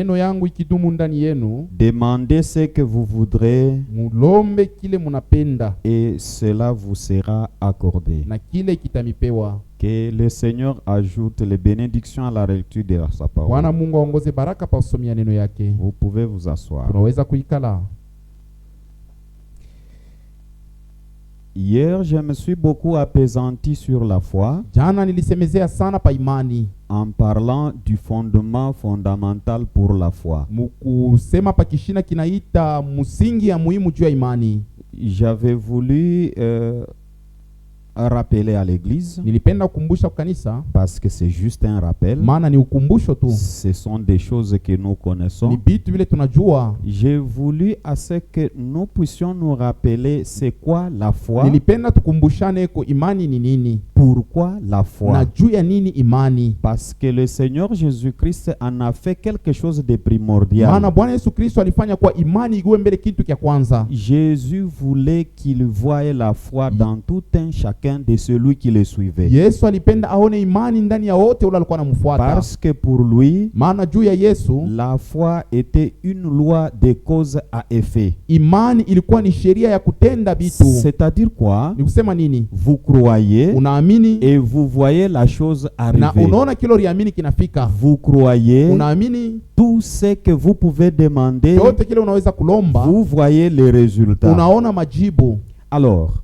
neno yangu ikidumu ndani yenu, demandez ce que vous voudrez mulombe kile munapenda et cela vous sera accordé. na kile kitamipewa. Que le Seigneur ajoute les bénédictions à la lecture de sa parole. Bwana Mungu aongoze baraka pa usomia neno yake. Vous pouvez vous asseoir. Tunaweza kuikala. Hier, je me suis beaucoup appesanti sur la foi Jana nilisemezea sana pa imani, en parlant du fondement fondamental pour la foi. mukusema pa kishina kinaita musingi ya muhimu juu ya imani. J'avais voulu rappeler à l'église, Nilipenda kukumbusha kwa kanisa, parce que c'est juste un rappel. maana ni ukumbusho tu, Ce sont des choses que nous ni connaissons. vitu vile tunajua. J'ai voulu à ce que nous puissions nous rappeler c'est quoi la foi, Nilipenda tukumbushane ko imani ni nini pourquoi la foi. na juu ya nini imani. Parce que le Seigneur Jésus-Christ en a fait quelque chose de primordial. Maana Bwana Yesu Kristo alifanya kwa imani iwe mbele kitu kia kwanza. Jésus voulait qu'il voie la foi dans tout un chacun de celui qui le suivait. Yesu alipenda aone imani ndani ya wote ule alikuwa anamfuata. Parce que pour lui, Maana juu ya Yesu la foi était une loi de cause à effet. imani ilikuwa ni sheria ya kutenda vitu. C'est-à-dire quoi? Ni kusema nini? Vous croyez Unaamini et vous voyez la chose na arriver. unaona kile uliamini kinafika. Vous croyez Unaamini tout ce que vous pouvez demander, yote kile unaweza kulomba, vous voyez les résultats. unaona majibu. Alors,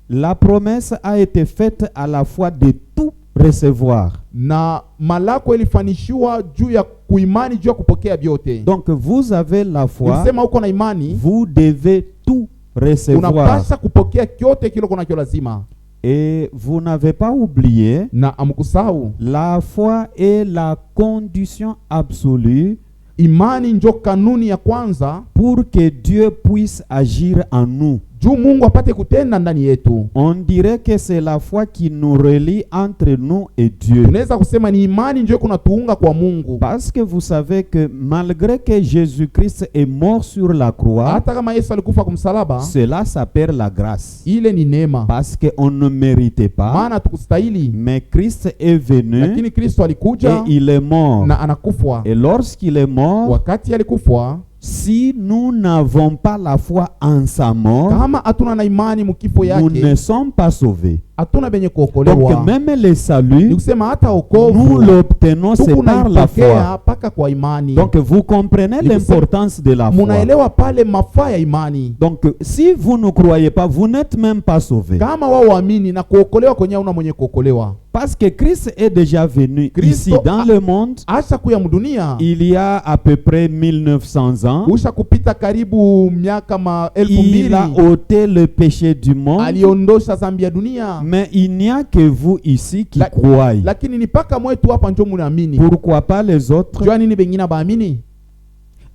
la promesse a été faite à la fois de tout recevoir. Na malako ilifanishiwa juu ya kuimani juu ya kupokea vyote. Donc vous avez la foi, Ukisema uko na imani, vous devez tout recevoir. unapasha kupokea kyote kile kunacho lazima. Et vous n'avez pas oublié, Na amkusahau, la foi est la condition absolue imani njo kanuni ya kwanza pour que Dieu puisse agir en nous. juu Mungu apate kutenda ndani yetu. On dirait que c'est la foi qui nous relie entre nous et Dieu. Tunaweza kusema ni imani njo kunatuunga kwa Mungu. Parce que vous savez que malgré que Jésus-Christ est mort sur la croix, Hata kama Yesu alikufa kumsalaba, cela s'appelle la grâce. ile ni neema. Parce qu'on ne méritait pas, Maana tukustahili, mais Christ est venu lakini Kristo et alikuja il est mort. na anakufwa. Et lorsqu'il est mort, Wakati alikufwa, si nous n'avons pas la foi en sa mort, kama hatuna na imani mkifo nous ne yake, sommes pas sauvés. hatuna benye Donc kuokolewa. même le Ni salut, kusema hata nous wokovu l'obtenons c'est par la foi. tukunaipokea paka kwa imani. Donc vous comprenez l'importance de la foi. Munaelewa pale mafaa ya imani. Donc si vous ne croyez pas, vous n'êtes même pas sauvés. Kama wao waamini na kuokolewa kwenye una mwenye kuokolewa. Parce que Christ est déjà venu Christo ici dans le monde. Asha kuya mdunia, Il y a à peu près 1900 ans. usha kupita karibu miaka Il 2000. a ôté le péché du monde. Aliondosha zambi ya dunia. Mais il n'y a que vous ici qui La- croyez. Lakini ni paka mwetu hapa njo munaamini. Pourquoi pas les autres? Jua nini bengine baamini?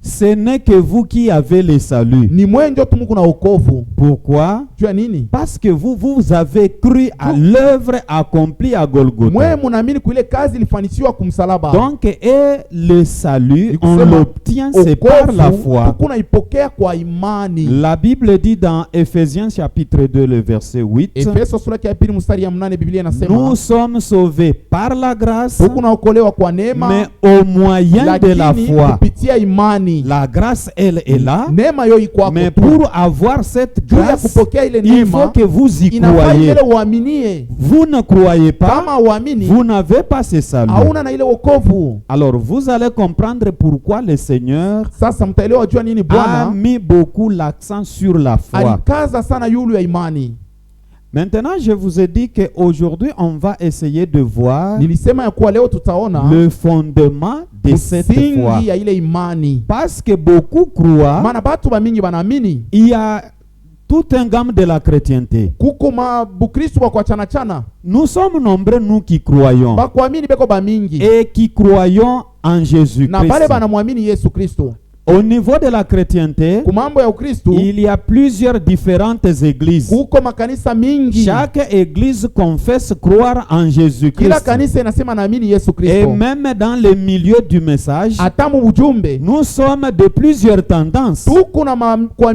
Ce n'est que vous qui avez le salut. Ni mwe njo tumuku na wokovu. Pourquoi? Jua nini? Parce que vous avez cru à l'œuvre accomplie à Mwe Golgotha. munaamini kuile kazi ilifanisiwa kumsalaba. Donc, et le salut, on Nikusema, l'obtient, c'est par la foi. tukuna ipokea kwa imani. La Bible dit dans Ephésiens chapitre 2, le verset 8, Efeso sura ya 2 mstari ya 8, Biblia inasema nous sommes sauvés par la grâce, tukuna okolewa kwa neema, mais au moyen de la lakini foi. kupitia imani. La grâce, elle est là, Neema yo iko mais hapo tu. pour avoir cette Juu ya grâce, kupokea ile il faut neema que vous y inafaa croyez. ile uaminie. Vous ne croyez pas, Kama uamini vous n'avez pas ce salut. hauna na ile wokovu. Alors vous allez comprendre pourquoi le Seigneur Sasa mtaelewa jua nini a Bwana mis beaucoup l'accent sur la foi. alikaza sana yulu ya imani. Maintenant, je vous ai dit qu'aujourd'hui, on va essayer de voir Nilisema ya kuwa leo tutaona le fondement de cette foi. msingi ya ile imani. Parce que beaucoup croient, Maana batu bamingi banaamini il y a toute une gamme de la chrétienté. kuko mabukristu kwa chana chana. Nous sommes nombreux, nous qui croyons, Bakuamini beko bamingi. et qui croyons en Na bale Jésus-Christ. banamwamini Yesu Kristo. Au niveau de la chrétienté, kumambo ya Ukristo il y a plusieurs différentes églises. kuko makanisa mingi. Chaque église confesse croire en Kila Jésus-Christ. kanisa inasema naamini Yesu Et Kristo. même dans le milieu du message, Hata mu ujumbe nous sommes de plusieurs tendances. tuko na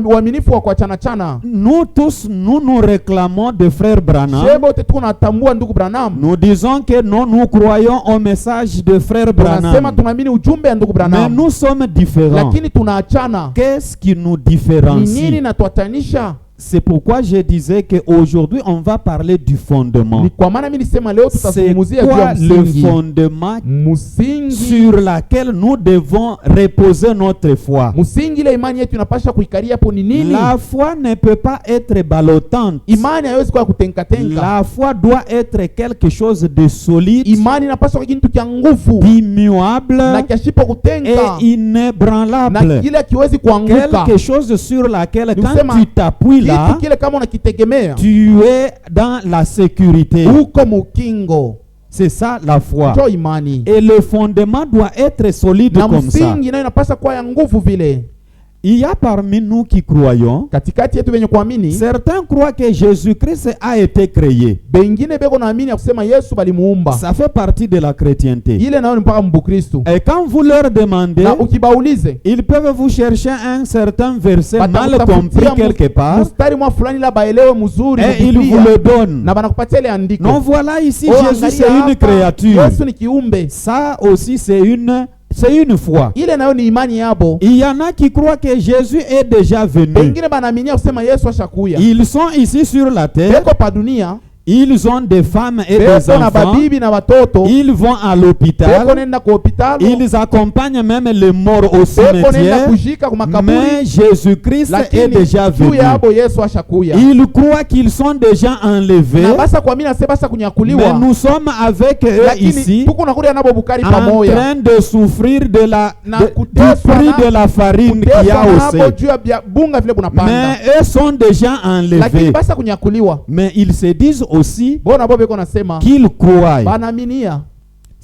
uaminifu wa kuachana chana. Nous tous, nous réclamons de frère Branham. Shebo te tuko natambua ndugu Branham. Nous disons que nous croyons au message de frère Tunasema Branham. tunaamini ujumbe ya ndugu Mais Branham. nous sommes différents. Lakini tunaachana. Qu'est-ce qui nous Ni nini différencie? natuatanisha? C'est pourquoi je disais qu'aujourd'hui, on va parler du fondement. Ni kwa maana mimi nisema leo C'est tutazungumzia juu ya quoi le msingi. fondement Msingi. sur laquelle nous devons reposer notre foi? Msingi ile imani yetu inapasha kuikaria hapo ni nini? La foi ne peut pas être ballottante. Imani haiwezi kuwa kutenka tenka. La foi doit être quelque chose de solide, Imani inapaswa kuwa kitu cha nguvu na immuable kiashipo kutenka et na inébranlable. kile kiwezi kuanguka. Quelque chose sur laquelle, quand Nikusema, tu t'appuies Kitu là, kile kama unakitegemea tu es dans la sécurité. uko mukingo, C'est ça la foi. ndio imani. Et le fondement doit être solide Na comme ça. msingi nayo inapaswa kuwa ya nguvu vile. Il y a parmi nous qui croyons, Katikati yetu wenye kuamini, certains croient que Jésus-Christ a été créé. bengine beko naamini ya kusema Yesu balimuumba. Ça fait partie de la chrétienté. Ile nayo ni mpaka mbukristo. Et quand vous leur demandez, Na ukibaulize ils peuvent vous chercher un certain verset mal batakutafutia compris quelque part mstari mwa fulani la baelewe mzuri et mu ils vous Biblia, le donnent. na banakupatia ile andiko. Non, voilà ici, Oh, Jésus c'est angalia une hapa, créature. Yesu ni kiumbe. Ça aussi c'est une foi. Ile nayo ni imani yabo. Il y en a qui croient que Jésus est déjà venu. Bengine banaaminia kusema Yesu ashakuya. Ils sont ici sur la terre. Beko pa dunia, Ils ont des femmes et des beko na enfants. babibi na watoto. Ils vont à Beko l'hôpital. nenda ku hospitalo. Ils accompagnent même les morts au Beko nenda cimetière. kujika ku Mais makaburi. Jésus-Christ est Lakini déjà juu venu. ya abo Yesu ashakuya. Ils croient qu'ils sont déjà enlevés. Na basa kuamini ase basa Mais kunyakuliwa. nous sommes avec eux Lakini ici tuko nakulia nabo bukari en pamoja. train de souffrir de la, Na du kuteswa prix na- de la farine qu'il y a Kuteswa au nabo sein. juu ya bunga vile kunapanda. Mais eux sont déjà Lakini enlevés. basa kunyakuliwa. Mais ils se disent aussi Bona bo beko nasema qu'ils croient. banaaminia.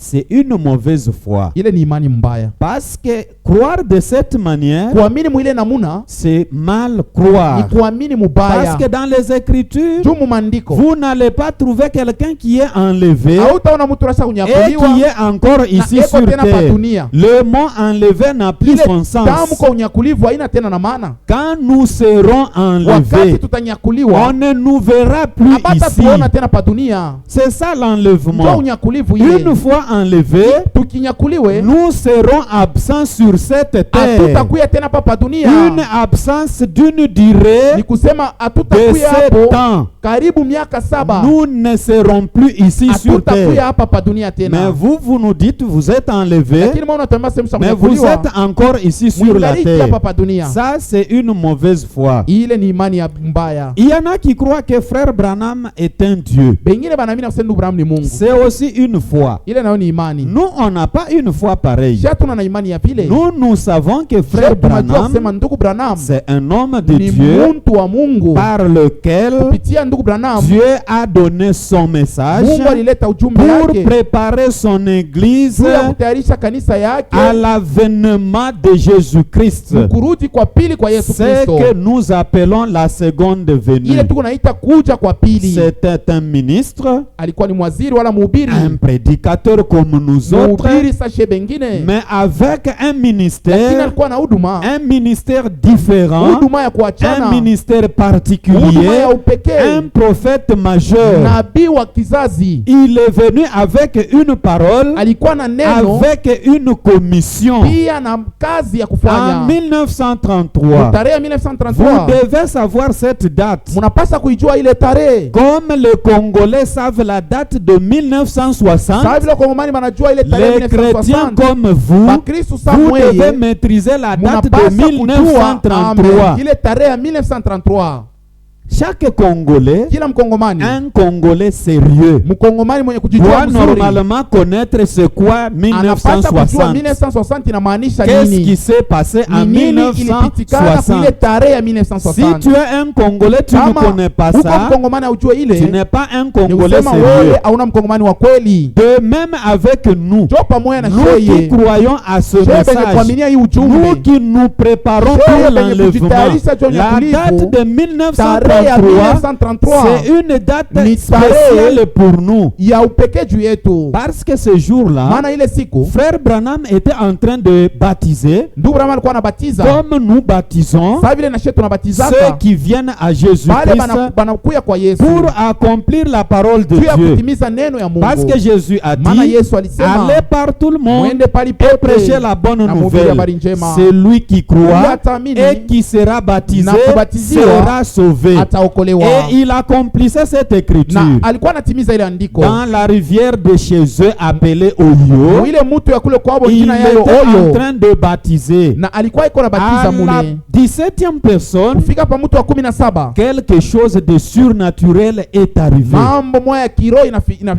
C'est une mauvaise foi. Ile ni imani mbaya. Parce que croire de cette manière, Kuamini mwile namuna c'est mal ni croire. kuamini Parce mubaya. que dans les Écritures, Juu mu mandiko vous n'allez pas trouver quelqu'un qui est enlevé hautaona mtu rasa et kunyakuliwa qui est encore ici eko sur tena pa terre. dunia. Le mot enlevé n'a plus Ile son sens. tamko unyakulivu haina tena na maana. Quand nous serons Wakati enlevés, tutanyakuliwa on ne nous verra plus abata ici. tuona tena pa dunia. C'est ça Ndio l'enlèvement. unyakulivu Une ile. fois enlevés, Tukinyakuliwe nous serons absents sur cette terre. hatutakuya tena pa dunia. Une absence d'une durée Ni kusema de hatutakuya 7 hapo ans. karibu miaka 7. Nous ne serons plus ici sur Hatutakuya terre. hapa pa dunia Mais tena. vous nous dites, vous êtes enlevés, Lakini mbona unatambia sehemu za mais vous kunyakuliwa? êtes encore ici sur la Mwingaliki terre. hapa pa dunia. Ça, c'est une mauvaise foi. Ile ni imani ya mbaya. Il y en a qui croient que frère Branham est un Dieu. Bengine banaamini kusema ndugu Branham ni Mungu. C'est aussi une foi. Ile nayo ni imani. Nous, on n'a pas une foi pareille. Shatuna na imani ya vile. Nous savons que frère Tunajua kusema Branham, ndugu Branham c'est un homme de ni Dieu muntu wa Mungu. par lequel Kupitia ndugu Branham Dieu a donné son message Mungu alileta ujumbe pour yake préparer son église juu ya kutayarisha kanisa yake à l'avènement de Jésus-Christ. kurudi kwa pili kwa Yesu C'est Kristo. que nous appelons la seconde venue. Ile tuko naita kuja kwa pili. C'était un ministre, Alikuwa ni mwaziri wala mhubiri. un prédicateur comme nous autres, Mhubiri sashe bengine. mais avec un Lakini ministère, alikuwa na huduma. un ministère différent, Huduma ya un kuachana. ministère Huduma particulier, ya upekee. un prophète majeur. Nabii wa kizazi. Il est venu avec une parole, Alikuwa na neno avec une commission. pia na kazi ya En kufanya. 1933, Tarehe ya vous 1933 devez savoir cette date. munapasa kuijua ile tarehe. Comme les Congolais savent la date de 1960, Sasa vile Kongomani banajua ile tarehe les chrétiens 1960. comme vous, Bakristo sa vous devez mweye maîtriser la date de munapasa kujua 1933. ile tarehe ya 1933. Chaque Congolais, Kila Mkongomani, un Congolais sérieux, Mkongomani mwenye kujijua doit mzuri, normalement connaître c'est quoi anapata kujua 1960. 1960 inamaanisha Qu'est-ce nini. qui s'est passé en Ni nini ilipitikana kwa ile 1960? tarehe ya Si 1960. tu es un Congolais, tu ne Kama connais pas uko ça, Mkongomani haujue tu ile, n'es pas un ni Congolais kusema sérieux. wewe hauna Mkongomani wa kweli. De même avec nous, Jo pamoja na nous qui sheye croyons à ce sheye benye message, kuaminia hii nous ujumbe, qui nous préparons Sheye pour benye l'enlèvement, kujitayarisha juu ya la unyakulivu, date de tarehe ya 1933, 1933 c'est une date ni spéciale pour nous. ya upekee juu yetu, Parce que ce jour-là, maana ile siku Frère Branham était en train de baptiser, ndugu Branham alikuwa anabatiza comme nous baptisons sasa vile na shetu ceux tunabatizaka qui viennent à wale Jésus-Christ banakuya kwa Yesu pour accomplir la parole de juu ya Dieu. kutimiza neno ya Parce Mungu. que Jésus a Maana dit, Yesu alisema allez par tout le monde mwende pali et pote prêchez la bonne na mhubiri habari nouvelle. njema. Celui qui Yule croit ataamini et qui sera baptisé na kubatiziwa sera sauvé. ataokolewa. Et il accomplissait cette écriture Na alikuwa anatimiza ile andiko dans la rivière de chez eux appelée Oyo. ile mtu ya kule kwabo Il jina yayo était en Oyo, train de baptiser. na alikuwa iko na batiza À la mule. 17e personne, Kufika pa mtu wa 17 quelque chose de surnaturel est arrivé. mambo moya ya kiroho Il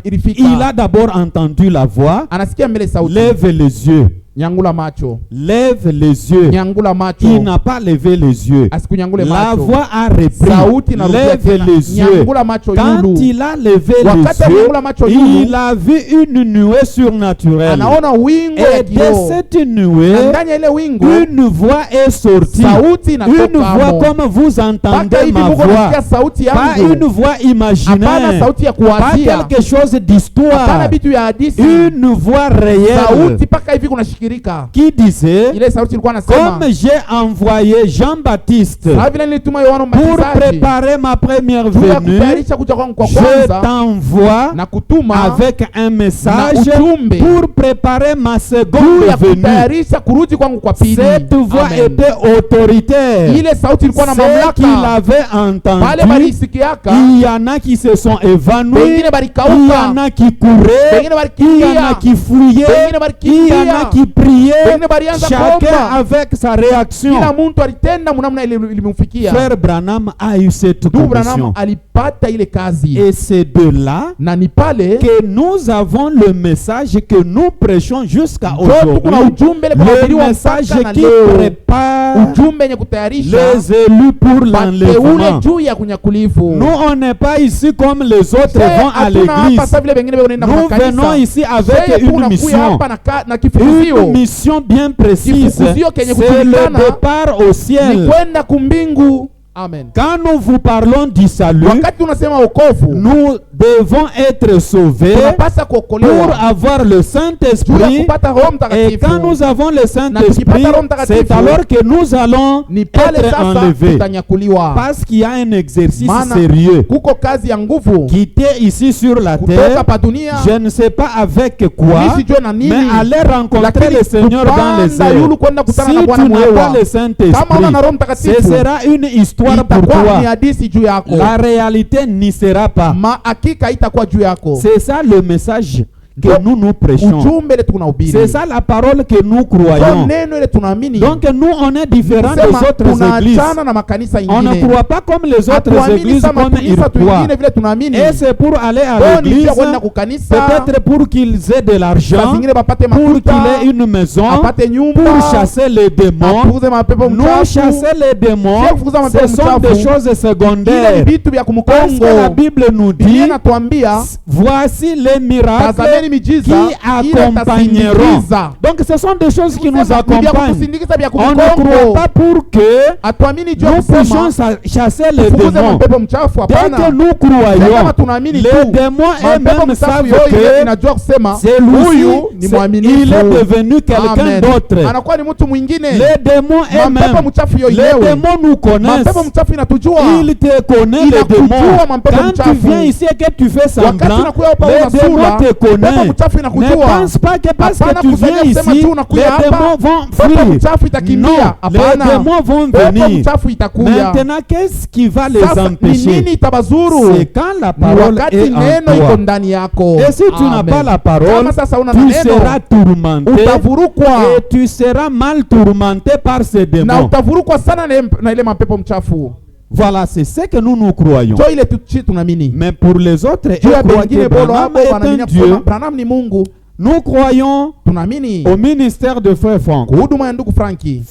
ilifika. a d'abord entendu la voix. Anasikia mbele sauti, Lève les yeux. nyangula macho, Lève les yeux. nyangula macho. Il n'a pas levé les yeux. Asikunyangule La macho. voix a repris. Sauti na rudia Lève tena, les yeux. nyangula macho Quand yulu. il a levé Wakati les yeux, nyangula macho yulu, il a vu une nuée surnaturelle. anaona wingu ya Et de kiroho. cette Na nuée, ndani ya ile wingu une voix est sortie. sauti Une inatoka voix amo. comme vous Mpaka entendez hivi ma Mungu voix. anasikia sauti Pas une yangu. voix Hapana imaginaire. sauti ya Pas kuwazia. quelque chose Hapana d'histoire. vitu ya hadithi. Une voix réelle Sauti mpaka hivi kunashikirika. qui disait, Ile sauti ilikuwa nasema, comme j'ai envoyé Jean-Baptiste sasa vile nilituma Yohana pour Mbatizaji préparer ma première juu ya venue, kutayarisha kuja kwangu kwa je kwanza t'envoie na kutuma avec un message na ujumbe pour préparer ma juu seconde ya venue. kutayarisha kurudi kwangu kwa pili. Cette voix Amen. était autoritaire. Ile sauti ilikuwa na Ceux qui mamlaka. l'avaient Wale entendu, balisikiaka, il y en a qui se sont évanouis, wengine il y en balikauka, a qui couraient, wengine il y en a balikimbia, qui fouillaient, wengine il y en a balikimbia, qui priaient, wengine balianza chacun kuomba. avec sa réaction. Kila mtu alitenda munamna ile ilimfikia. Frère Branham a eu cette Ndugu Branham condition. alipata ile kazi, Et c'est de là na ni pale que nous avons le message que nous prêchons jusqu'à ndio tuko na aujourd'hui. ujumbe ile Le kuhubiriwa message mpaka na qui leo, prépare ujumbe yenye kutayarisha les élus pour wateule l'enlèvement. juu ya kunyakulivu. Nous, on n'est pas ici comme les autres Sasa vont à hatuna hapa l'église. sasa vile wengine wanaenda Nous kwa venons kanisa. ici avec Sasa une tunakuya mission. hapa na Une kifukuzio mission bien précise. Kifukuzio kenye C'est le kujulikana départ au ni ciel. kwenda kumbingu. Amen. Quand nous vous parlons du salut, Wakati tunasema wokovu, nous devons être sauvés tunapasa pour kuokolewa avoir le juu ya Saint-Esprit. kupata Roho Et Mtakatifu. quand nous avons le Saint-Esprit, tukipata Roho Mtakatifu, c'est alors que nous allons Ni pale être sasa enlevés. tutanyakuliwa. Parce qu'il y a un exercice Maana sérieux. kuko kazi ya nguvu Quitter ici sur la kutoka terre, pa dunia, je ne sais pas avec quoi, mimi sijue na nini, mais aller rencontrer lakini le Seigneur dans les kupanda yulu airs. kwenda Si kutana na tu Bwana n'as pas mwewa, le kama Saint-Esprit, una Roho ce Mtakatifu sera une histoire pour itakuwa ni toi. hadithi juu yako, La réalité n'y sera pas. hakika itakuwa juu yako. C'est ça le message que nous prêchons. Ujumbe ile tunahubiri, C'est ça la parole que nous Kwa croyons. neno ile tunaamini. Donc nous, on est différents des Kusema autres églises. tunaachana na makanisa On ne ingine. croit pas comme les autres Hatuamini églises sama comme ils kanisa croient. twingine vile tunaamini. Et c'est pour aller à Kwa ni l'église, pia kwenda kukanisa, peut-être pour qu'ils aient de saa l'argent, zingine bapate pour makuta, qu'il ait une maison, apate nyumba, pour chasser les démons. afukuze mapepo Nous, mchafu. chasser les démons, Sio kufukuza mapepo ce sont mchafu. des choses Ile secondaires. ni vitu vya Parce que la kumkongo. Bible nous Biblia dit, inatuambia voici les miracles tazameni miujiza qui ile accompagneront. itasindikiza. Donc ce sont des choses qui nous Kusema ni vya accompagnent. kutusindikiza vya On ne croit kumkongo. pas pour que Hatuamini juu ya nous puissions kusema chasser les tufukuze démons. mapepo mchafu, Dès que hapana. nous Kama croyons, tunaamini les tu démons mapepo eux-mêmes mchafu savent yoyo que inajua kusema celui-ci, huyu ni il mwaminifu. est devenu quelqu'un Amen. d'autre. Anakuwa ni mtu mwingine. Les démons Mapepo eux-mêmes, mchafu les yoyewe, démons nous connaissent. mapepo mchafu inatujua. Il te connaît, les Inakujua démons. mapepo Quand tu mchafu. viens ici et que tu fais Wakati semblant, unakuya hapa les una démons sura, te pepo connaissent. mchafu Ne inakujua. pense pas que parce que Hapana tu kusema viens kusema ici, tu les unakuya hapa, démons vont pepo fuir. mchafu itakimbia. Non, les Hapana. démons vont Pepo venir. mchafu itakuya. Maintenant, qu'est-ce qui va les Sasa ni empêcher? nini itabazuru? C'est quand la Ni parole wakati est neno en iko toi. ndani yako. Et si tu n'as Amen. pas la parole, Kama sasa una tu neno, seras tourmenté utavurukwa et tu seras mal tourmenté par ces na démons. utavurukwa sana na ile mapepo mchafu. Voilà, c'est ce que nous croyons. Jo ile tuchi tunaamini. Mais pour les autres, Juu ya ils croient bengine que bolo Branham hapo est un wanaamini Dieu. kusema Branham ni Mungu. Nous croyons Tunaamini au ministère de Frère Franck. kuhuduma ya ndugu Franki.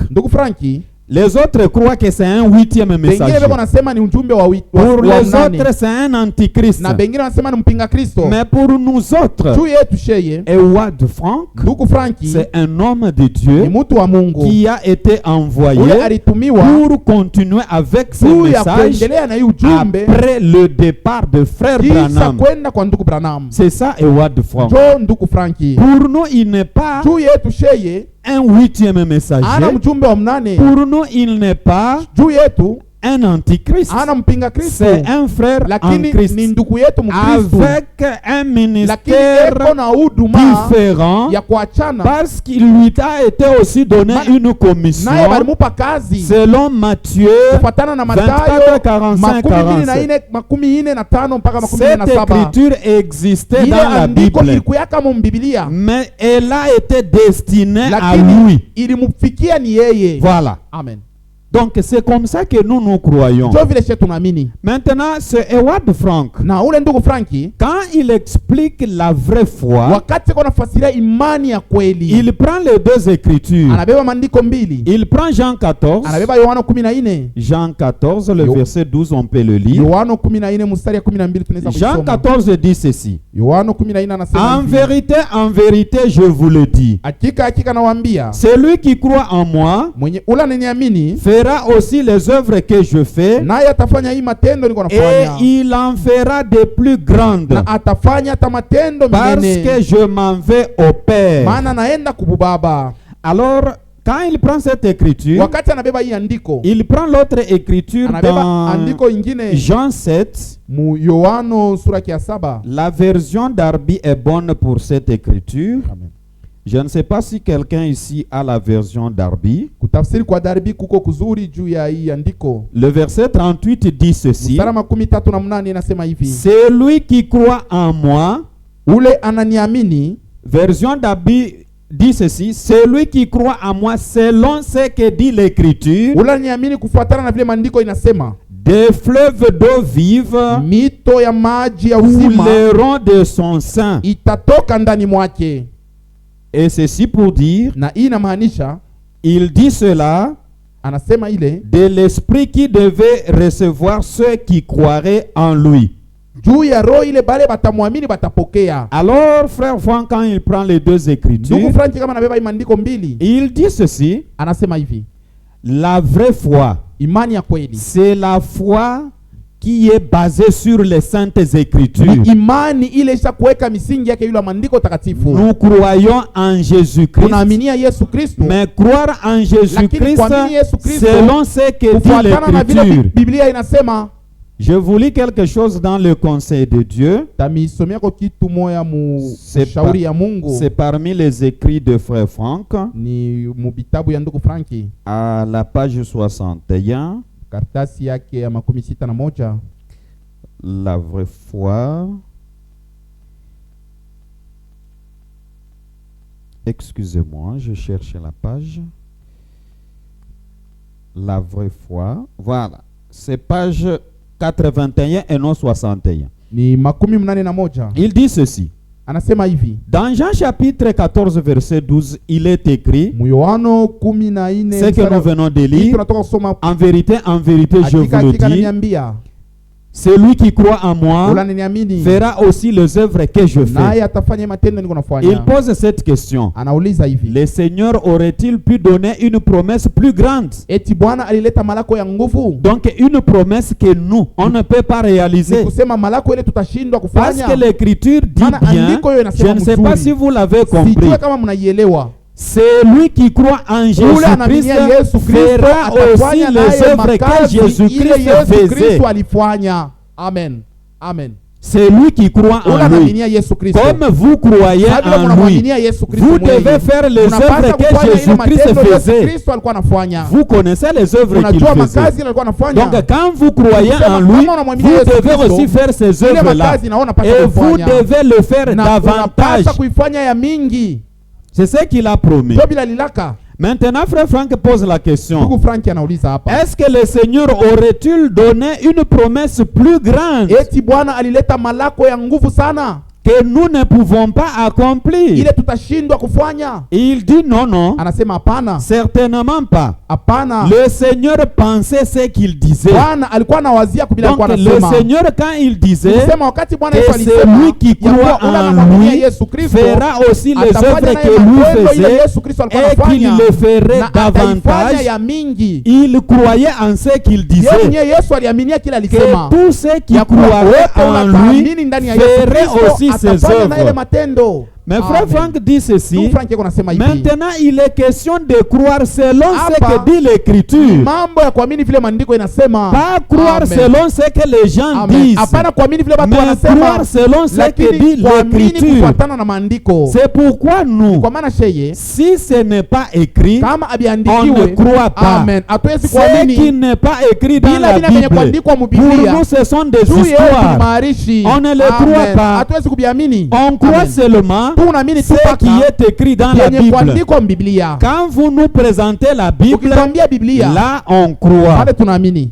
Ndugu Franki, les autres croient que c'est un 8e bengine messager. beko nasema ni ujumbe wa Pour les mnane. autres, c'est un antichrist. Na bengine wanasema ni mpinga Kristo. Mais pour nous autres, Juu yetu sheye, Ewad Franck, ndugu Franki c'est un homme de ni Dieu mtu wa Mungu. qui a été envoyé Ule alitumiwa pour continuer avec ce juu ya message kuendelea na hii ujumbe après le départ de Frère kisha Branham. kwenda kwa ndugu Branham. C'est ça, Ewad Franck. Jo ndugu Franki. Pour nous, il n'est pas Juu yetu sheye un 8e ana messager. mjumbe wa mnane. Pour nous, il n'est pas Juu yetu un antichrist. ana mpinga Kristo. C'est un frère en Lakini Christ ni ndugu yetu Mkristo. avec un Lakini ministère eko na huduma différent ya kuachana. parce qu'il lui a été aussi donné une commission Naye balimupa kazi selon Matthieu kufatana na 24, Mathayo 45, 25 mpaka Cette 27. écriture existait Ile dans la andiko Bible, ilikuwaka mu Biblia, mais elle a été destinée à lakini lui. ilimfikia ni yeye. Voilà. Amen. Donc c'est comme ça que nous croyons. Jo vile she tunaamini. Maintenant, ce Ewad Franck, Na ule ndugu Franki quand il explique la vraie foi, wakati kwa nafasiria imani ya kweli, il prend les deux écritures. anabeba maandiko mbili. Il prend Jean 14. Anabeba Yohana 14. Jean 14, le Yo- verset 12, on peut le lire. Yohana 14 mstari ya 12 tunaweza Jean kusoma. 14 dit ceci. Yohana 14 anasema En hivi, vérité, je vous le dis. hakika nawaambia, Celui qui croit en moi mwenye ula ananiamini fera aussi les œuvres que je fais, naye atafanya hii matendo niko et nafanya, il en fera de plus grandes, na atafanya hata matendo parce mengine, que je m'en vais au Père. maana naenda kububaba. Alors, quand il prend cette écriture, Wakati anabeba hii andiko, il prend l'autre écriture anabeba dans andiko ingine Jean 7. mu Yohano sura ya 7. La version d'Arby est bonne pour cette écriture. Amen. Je ne sais pas si quelqu'un ici a la version d'Arby. Kutafsiri kwa Darbi kuko kuzuri juu ya hii andiko. Le verset 38 dit ceci. Mstari 38 inasema hivi, Celui qui croit en moi, ule ananiamini, version d'Arby dit ceci. Celui qui croit en moi selon ce que dit l'écriture, ule ananiamini kufuatana na vile maandiko inasema, des fleuves d'eau vive mito ya maji ya uzima couleront de son sein. itatoka ndani mwake. Et ceci pour dire, Na hii inamaanisha, il dit cela anasema ile de l'esprit qui devait recevoir ceux qui croiraient en lui. juu ya roho ile bale batamwamini batapokea. Alors, frère Franck, quand il prend les deux écritures, Ndugu Franki kama anabeba hii maandiko mbili, il dit ceci. anasema hivi, La vraie foi, imani ya kweli c'est la foi qui est basée sur les saintes écritures. ni imani ile isha kuweka misingi yake yule maandiko takatifu. Nous croyons en Jésus-Christ, Tunaaminia Yesu Kristo, mais croire en lakini Jésus-Christ kuamini Yesu Kristo selon ce que dit kufuatana na vile l'écriture. Biblia inasema. Je vous lis quelque chose dans le conseil de Dieu. Tamisomea kwa kitu moya mu C'est shauri ya Mungu, C'est parmi les écrits de frère Franck, ni mu bitabu ya ndugu Franki, à la page 61. kartasi yake ya 61. La vraie foi. Excusez-moi, je cherche la page. La vraie foi. Voilà. C'est page 81 et non 61. Ni 81. Il dit ceci. Anasema hivi, Dans Jean chapitre 14 verset 12, il est écrit, mu Yohano 14 ce que nous venons de lire, tunatoka kusoma, en vérité, je vous le dis, ananiambia, celui qui croit en moi ula ananiamini fera aussi les œuvres que je fais. naye atafanya matendo niko Il nafanya. pose cette question. Anauliza hivi, Le Seigneur aurait-il pu donner une promesse plus grande? eti Bwana alileta malako ya nguvu? Donc une promesse que nous, on ne peut pas Ni réaliser. kusema malako ile tutashindwa Parce kufanya. que l'écriture dit Maana bien, andiko hiyo je inasema ne sais pas mzuri. si vous l'avez compris, Sijue kama mnaielewa. c'est lui qui croit en Ule anaminia Jésus-Christ Yesu Kristo fera aussi atafanya les naye œuvres que makazi ile Jésus-Christ Yesu faisait. Kristo alifanya. Amen. Amen. C'est lui qui croit Ule en lui. anaminia Yesu Kristo. Comme vous croyez Kabla en lui, mnamwaminia Yesu Kristo vous mwenyewe, devez faire les unapaswa œuvres que kufanya ile Jésus-Christ matendo Yesu faisait. Kristo alikuwa anafanya. Vous connaissez les œuvres qu'il Unajua faisait. makazi ile alikuwa anafanya. Donc quand vous croyez Kusema en lui, kama unamwaminia vous Yesu devez Kristo, aussi faire ces ile œuvres-là. makazi naona pasa Et vous kufanya. devez le faire Na davantage. unapaswa kuifanya ya mingi. C'est ce qu'il a promis. Ndio bila lilaka. Maintenant, frère Franck pose la question. Ndugu Frank anauliza hapa, Est-ce que le Seigneur aurait-il donné une promesse plus grande eti Bwana alileta malako ya nguvu sana que nous ne pouvons pas accomplir? ile tutashindwa kufanya? Il dit non, non, Anasema hapana, certainement pas. hapana. Le Seigneur pensait ce qu'il disait. Bwana alikuwa anawazia kubila Donc alikuwa le anasema. Seigneur, quand il disait Kusema wakati Bwana que Yesu alisema celui qui ya croit kuwa ule en anamwaminia lui Yesu Kristo fera aussi les atafanya œuvres naye que lui matendo ile faisait Yesu Kristo alikuwa et qu'il anafanya, le ferait na ataifanya davantage. ya mingi. Il croyait en ce qu'il Yeye disait, mwenyewe Yesu aliaminia kile alisema, que tous ceux qui ya kuwa croiraient wote en lui wanaamini ndani ya Yesu feraient Kristo aussi ses atafanya na ile œuvres. matendo. Mais frère Amen. Franck dit ceci. Ndugu Frank yako nasema hivi, Maintenant, il est question de croire selon ce Hapa, que dit l'Écriture. mambo ya kuamini vile maandiko inasema. Pas croire Amen. selon ce que les gens Amen. disent, Hapana kuamini vile watu mais wanasema, croire selon ce que dit lakini kuamini l'Écriture. kufuatana na maandiko. C'est pourquoi nous, Kwa maana sheye si ce n'est pas écrit, kama on ne abiandikiwe, croit pas. amen, hatuwezi Ce qui kuamini n'est pas écrit dans bila la vile vyenye Bible, kuandikwa mu pour Biblia. nous ce sont des Juu yetu ni histoires. maarishi. On ne le croit pas. Hatuwezi kubiamini. On croit Amen. seulement Tunaamini tu ce paka qui est écrit dans la yenye Bible. kuandikwa mu Biblia. Quand vous nous présentez la Bible, Ukitwambia Biblia, là on croit. pale tunaamini.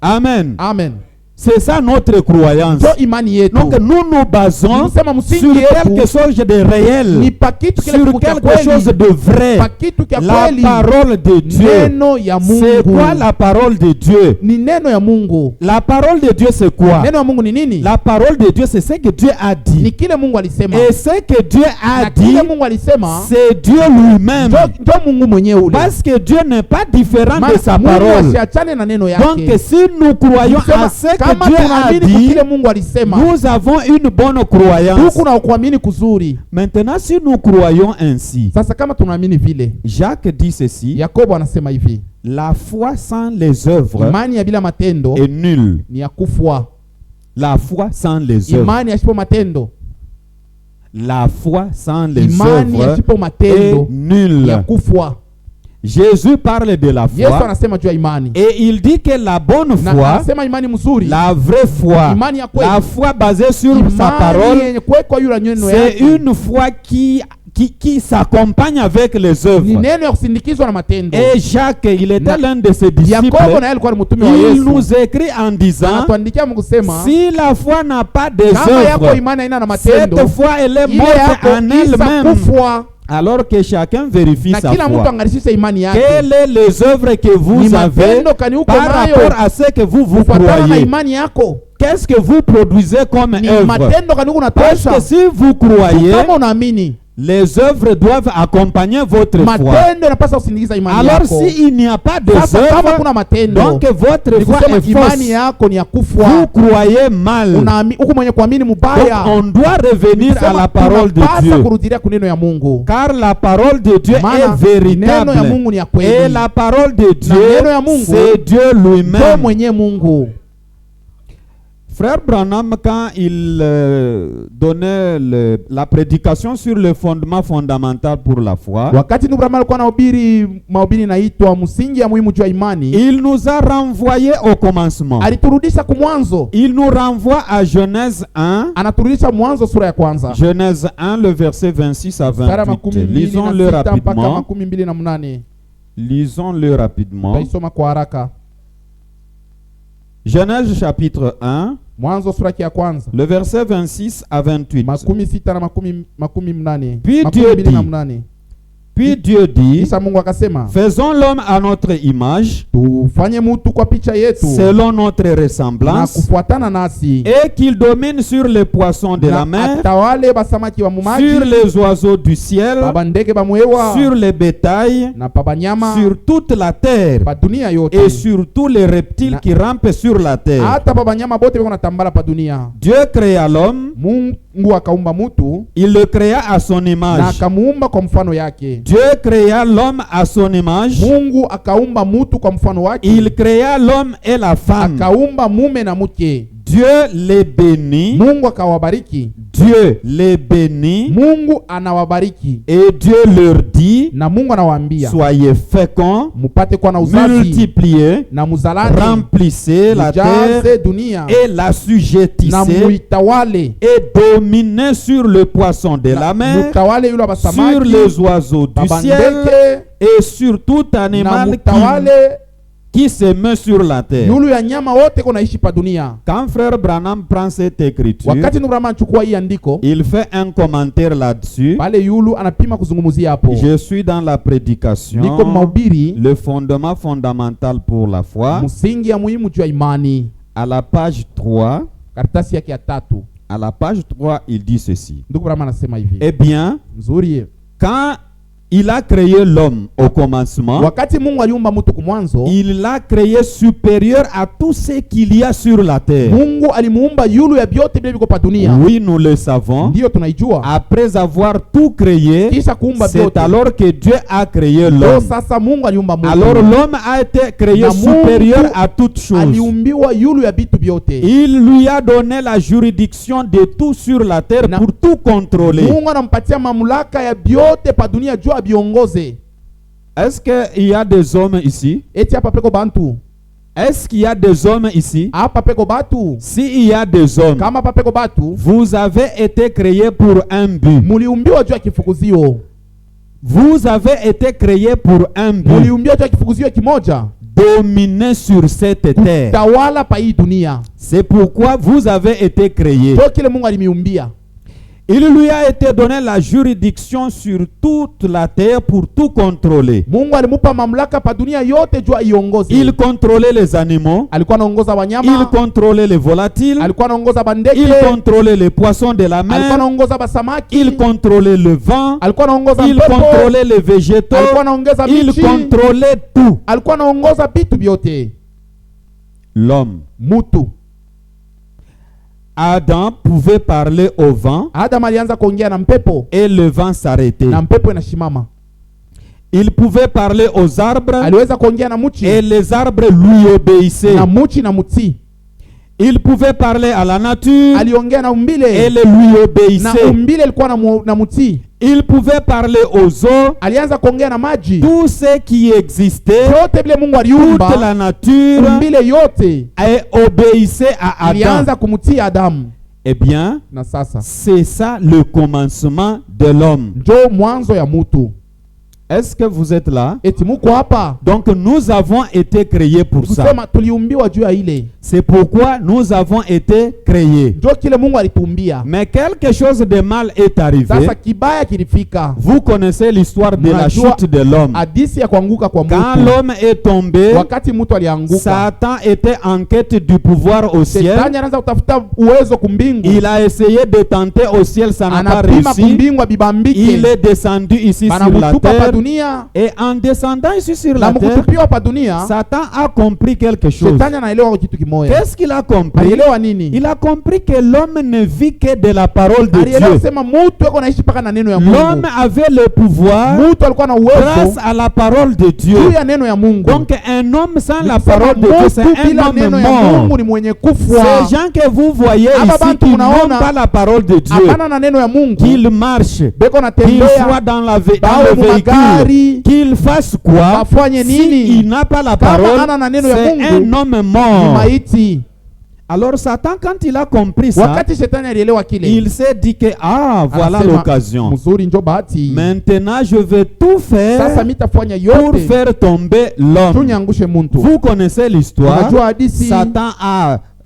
Amen. Amen. C'est ça notre croyance. Ndio imani yetu. Donc nous nous basons Tunasema msingi sur yetu quelque chose de ni réel, pa kitu kile sur kitu kia quelque chose kweli, de vrai. pa kitu kia La kweli. parole de Dieu. Neno ya C'est Mungu. quoi la parole de Dieu? Ni neno ya Mungu. La parole de Dieu c'est quoi? Neno ya Mungu ni nini? La parole de Dieu c'est ce que Dieu a Ni dit. kile Mungu alisema. Et ce que Dieu a Na dit, kile Mungu alisema c'est Dieu lui-même. ndio Mungu mwenyewe ule. Parce que Dieu n'est pas différent de sa Mungu parole. asiachane na neno yake. Donc si nous croyons Kusema, à ce kama que Dieu a tunaamini dit, kile Mungu alisema, nous avons une bonne croyance. tuko na kuamini kuzuri. Maintenant, si nous croyons ainsi, Sasa kama tunaamini vile, Jacques dit ceci, Yakobo anasema hivi, la foi sans les œuvres imani ya bila matendo est nulle. ni ya kufwa. La foi sans les œuvres. Imani yasipo matendo, La foi sans les imani œuvres yasipo est matendo ya nulle. kufwa. Jésus parle de la Yesu foi anasema juu ya imani. et il dit que la bonne Na foi, anasema imani mzuri, la vraie foi, imani ya kweli, la foi basée sur sa imani parole, yenye kuwekwa yule neno c'est yake, une foi qui s'accompagne avec les ni œuvres. neno ya kusindikizwa na matendo. Et Jacques, il était Na- l'un de ses disciples. Yakobo naye alikuwa ni mtume wa Il Yesu. nous écrit en disant, Anatuandikia Mungu kusema, si la foi n'a pas des kama yako œuvres, imani haina na matendo, cette foi elle est ile morte yako en isa elle-même. kufwa. Alors que chacun vérifie Na sa kila mtu foi. angalishishe imani yake. Quelles sont les œuvres que Ni vous avez matendo kani uko par nayo rapport à ce que vous kufuatana na croyez? imani yako. Qu'est-ce que vous produisez comme Ni œuvre? matendo kani uko Parce natosha. que si vous croyez, Kama unaamini, les œuvres doivent accompagner votre foi. matendo yanapaswa kusindikiza imani Alors yako. s'il n'y a pas de Sasa kama œuvres, kuna matendo, donc votre ni foi kusema est imani fausse. yako ni ya Vous kufwa. croyez mal. Huku mwenye kuamini Donc mubaya. on doit revenir à la parole de Tunapasa Dieu. kurudilia kuneno ya Mungu. Car la parole de Dieu Maana est véritable. neno ya Mungu ni ya kweli. Et la parole de neno ya Dieu, Mungu c'est Dieu Ndio lui-même. mwenye Mungu. Frère Branham, quand il donnait la prédication sur le fondement fondamental pour la foi, Wakati ndugu Branham alikuwa anahubiri mahubiri inaitwa msingi ya muhimu juu ya imani, il nous a renvoyé au commencement. aliturudisha kumwanzo. Il nous renvoie à Genèse 1. Anaturudisha Mwanzo sura ya kwanza. Genèse 1, le verset 26 à Sura 28. Lisons-le mpaka rapidement. 28. Lisons-le rapidement. Taisoma kwa haraka. Genèse chapitre 1, Mwanzo sura ya kwanza. le verset 26 à 28. 26 Puis Dieu dit, Puis Dieu dit, Kisha Mungu akasema, faisons l'homme à notre image, tufanye mtu kwa picha yetu selon notre na ressemblance, kufuatana nasi, et qu'il domine sur les poissons de la na mer, atawale basamaki wa mumaji, sur les oiseaux du ciel, baba ndege ba mwewa, sur les bétails, na papa nyama, sur toute la terre, pa dunia yote, et sur tous les reptiles qui rampent sur la terre. hata papa nyama bote biko natambala pa dunia. Dieu créa l'homme, Mungu akaumba mtu il le créa à son na image. akamuumba kwa mfano yake. Dieu créa l'homme à son image. Mungu akaumba mtu kwa mfano wake, Il créa l'homme et la femme. akaumba mume na mke. Dieu les bénit. Mungu akawabariki. Dieu les bénit. Mungu anawabariki. Et Dieu leur dit, Na Mungu anawaambia, soyez féconds, mupate kuwa na uzazi multipliez, na muzalane, remplissez la terre mujaze dunia et la na sujettissez, muitawale, et dominez sur le poisson de la mer, mutawale yule sur basamaki, les oiseaux du ciel babandeke, et sur tout na animal mutawale qui se met sur la terre. yulu ya nyama wote konaishi pa dunia. Quand frère Branham prend cette écriture, Wakati Nubrama anachukua hii andiko il fait un commentaire là-dessus. pale, yulu anapima kuzungumzia hapo. Je suis dans la prédication, Niko mahubiri le fondement fondamental pour la foi, msingi ya muhimu juu ya imani, à la page 3. karatasi yake ya 3. À la page 3, il dit ceci. Ndugu Brahma anasema hivi, Eh bien, nzuri, quand il a créé l'homme au commencement, wakati Mungu aliumba mtu kumwanzo, il l'a créé supérieur à tout ce qu'il y a sur la terre. Mungu alimuumba yulu ya vyote vile viko pa dunia. Oui, nous le savons. Ndiyo tunaijua. Après avoir tout créé, Kisha kuumba c'est vyote, alors que Dieu a créé ndio l'homme. sasa Mungu aliumba mtu. Alors l'homme a été créé Na supérieur Mungu à toute chose. aliumbiwa yulu ya vitu vyote. Il lui a donné la juridiction de tout sur la terre Na pour tout contrôler. Mungu anampatia mamlaka ya vyote pa dunia juu abiongoze. Est-ce qu'il y a des hommes ici? Eti hapa peko bantu. Est-ce qu'il y a des hommes ici? Hapa peko batu. S'il y a des hommes, Kama hapa peko batu, vous avez été créés pour un but. muliumbiwa juu ya kifukuzio. Vous avez été créés pour un but. Muliumbiwa juu ya kifukuzio kimoja, Dominer sur cette terre. tawala pa hii dunia. C'est pourquoi vous avez été créés. Ndio kile Mungu alimiumbia. Il lui a été donné la juridiction sur toute la terre pour tout contrôler. Mungu alimupa mamlaka pa dunia yote juu aiongoze. Il contrôlait les animaux, Alikuwa anaongoza il wanyama, contrôlait les volatiles, alikuwa anaongoza bandege, il contrôlait les poissons de la alikuwa mer, anaongoza basamaki, il contrôlait le vent, alikuwa anaongoza il mpepo, contrôlait les végétaux, alikuwa anaongeza il michi, contrôlait tout. alikuwa anaongoza vitu vyote. L'homme. Mutu Adam pouvait parler au vent Adam alianza kuongea na mpepo et le vent s'arrêtait. na mpepo inashimama. Il pouvait parler aux arbres Aliweza kuongea na et muchi les arbres lui obéissaient. na muchi na muti. Il pouvait parler à la nature Aliongea na et umbile elle lui na obéissait. umbile ilikuwa na muti. Il pouvait parler aux eaux, Alianza kuongea na maji. tout ce qui existait, Yote vile Mungu toute aliumba, la nature umbile yote et obéissait à Adam. ilianza kumtii Adamu. Eh bien, Na sasa c'est ça le commencement de l'homme. njo mwanzo ya mutu. Est-ce que vous êtes là? Eti muko hapa, Donc nous avons été créés pour ça. kusema tuliumbiwa juu ya ile, C'est pourquoi nous avons été créés. njo kile Mungu alituumbia. Mais quelque chose de mal est arrivé. Sasa kibaya kilifika. Vous connaissez l'histoire de la Mnajua chute de l'homme. hadisi ya kuanguka kwa Quand mutu. l'homme est tombé, Wakati mutu alianguka, Satan était en quête du pouvoir au ciel. Shetani anaanza kutafuta uwezo kumbingu. Il a essayé de tenter au ciel, ça n'a pas Anapima réussi. kumbingu abibambike. Il est descendu ici sur la Banamutupa pa terre. dunia. Et en descendant ici sur Na la terre, mkutupiwa pa dunia, Satan a compris quelque chose. Shetani anaelewa kitu kimoja. Qu'est-ce qu'il a compris? Alielewa nini? Il a compris que l'homme ne vit que de la parole de Alielewa Dieu. sema mutu yuko naishi paka na neno ya L'homme Mungu. avait le pouvoir Mutu alikuwa na grâce uwezo à la parole de Dieu. juu ya neno ya Mungu. Donc un homme sans la Nikisema parole de Dieu, c'est mutu un bila homme neno ya Mungu mort. ni mwenye kufwa. Ces gens que vous voyez Aba ici bantu qui n'ont munaona, pas la parole de Dieu, hapana na neno ya Mungu, qu'ils marchent, beko na qu'ils soient tembea dans bawe le véhicule, mumagari, qu'ils fassent quoi? bafanye nini? S'il n'a pas la Kama parole, hana na neno ya c'est Mungu, un homme ni mort. maiti. Alors Satan, quand il a compris ça, Wakati Shetani alielewa kile, il s'est dit que voilà anasema, l'occasion. mzuri njo bahati. Maintenant, je vais tout Sasa faire mitafanya pour yote faire tomber l'homme. tunyangushe muntu. Vous connaissez l'histoire. Unajua hadisi, Satan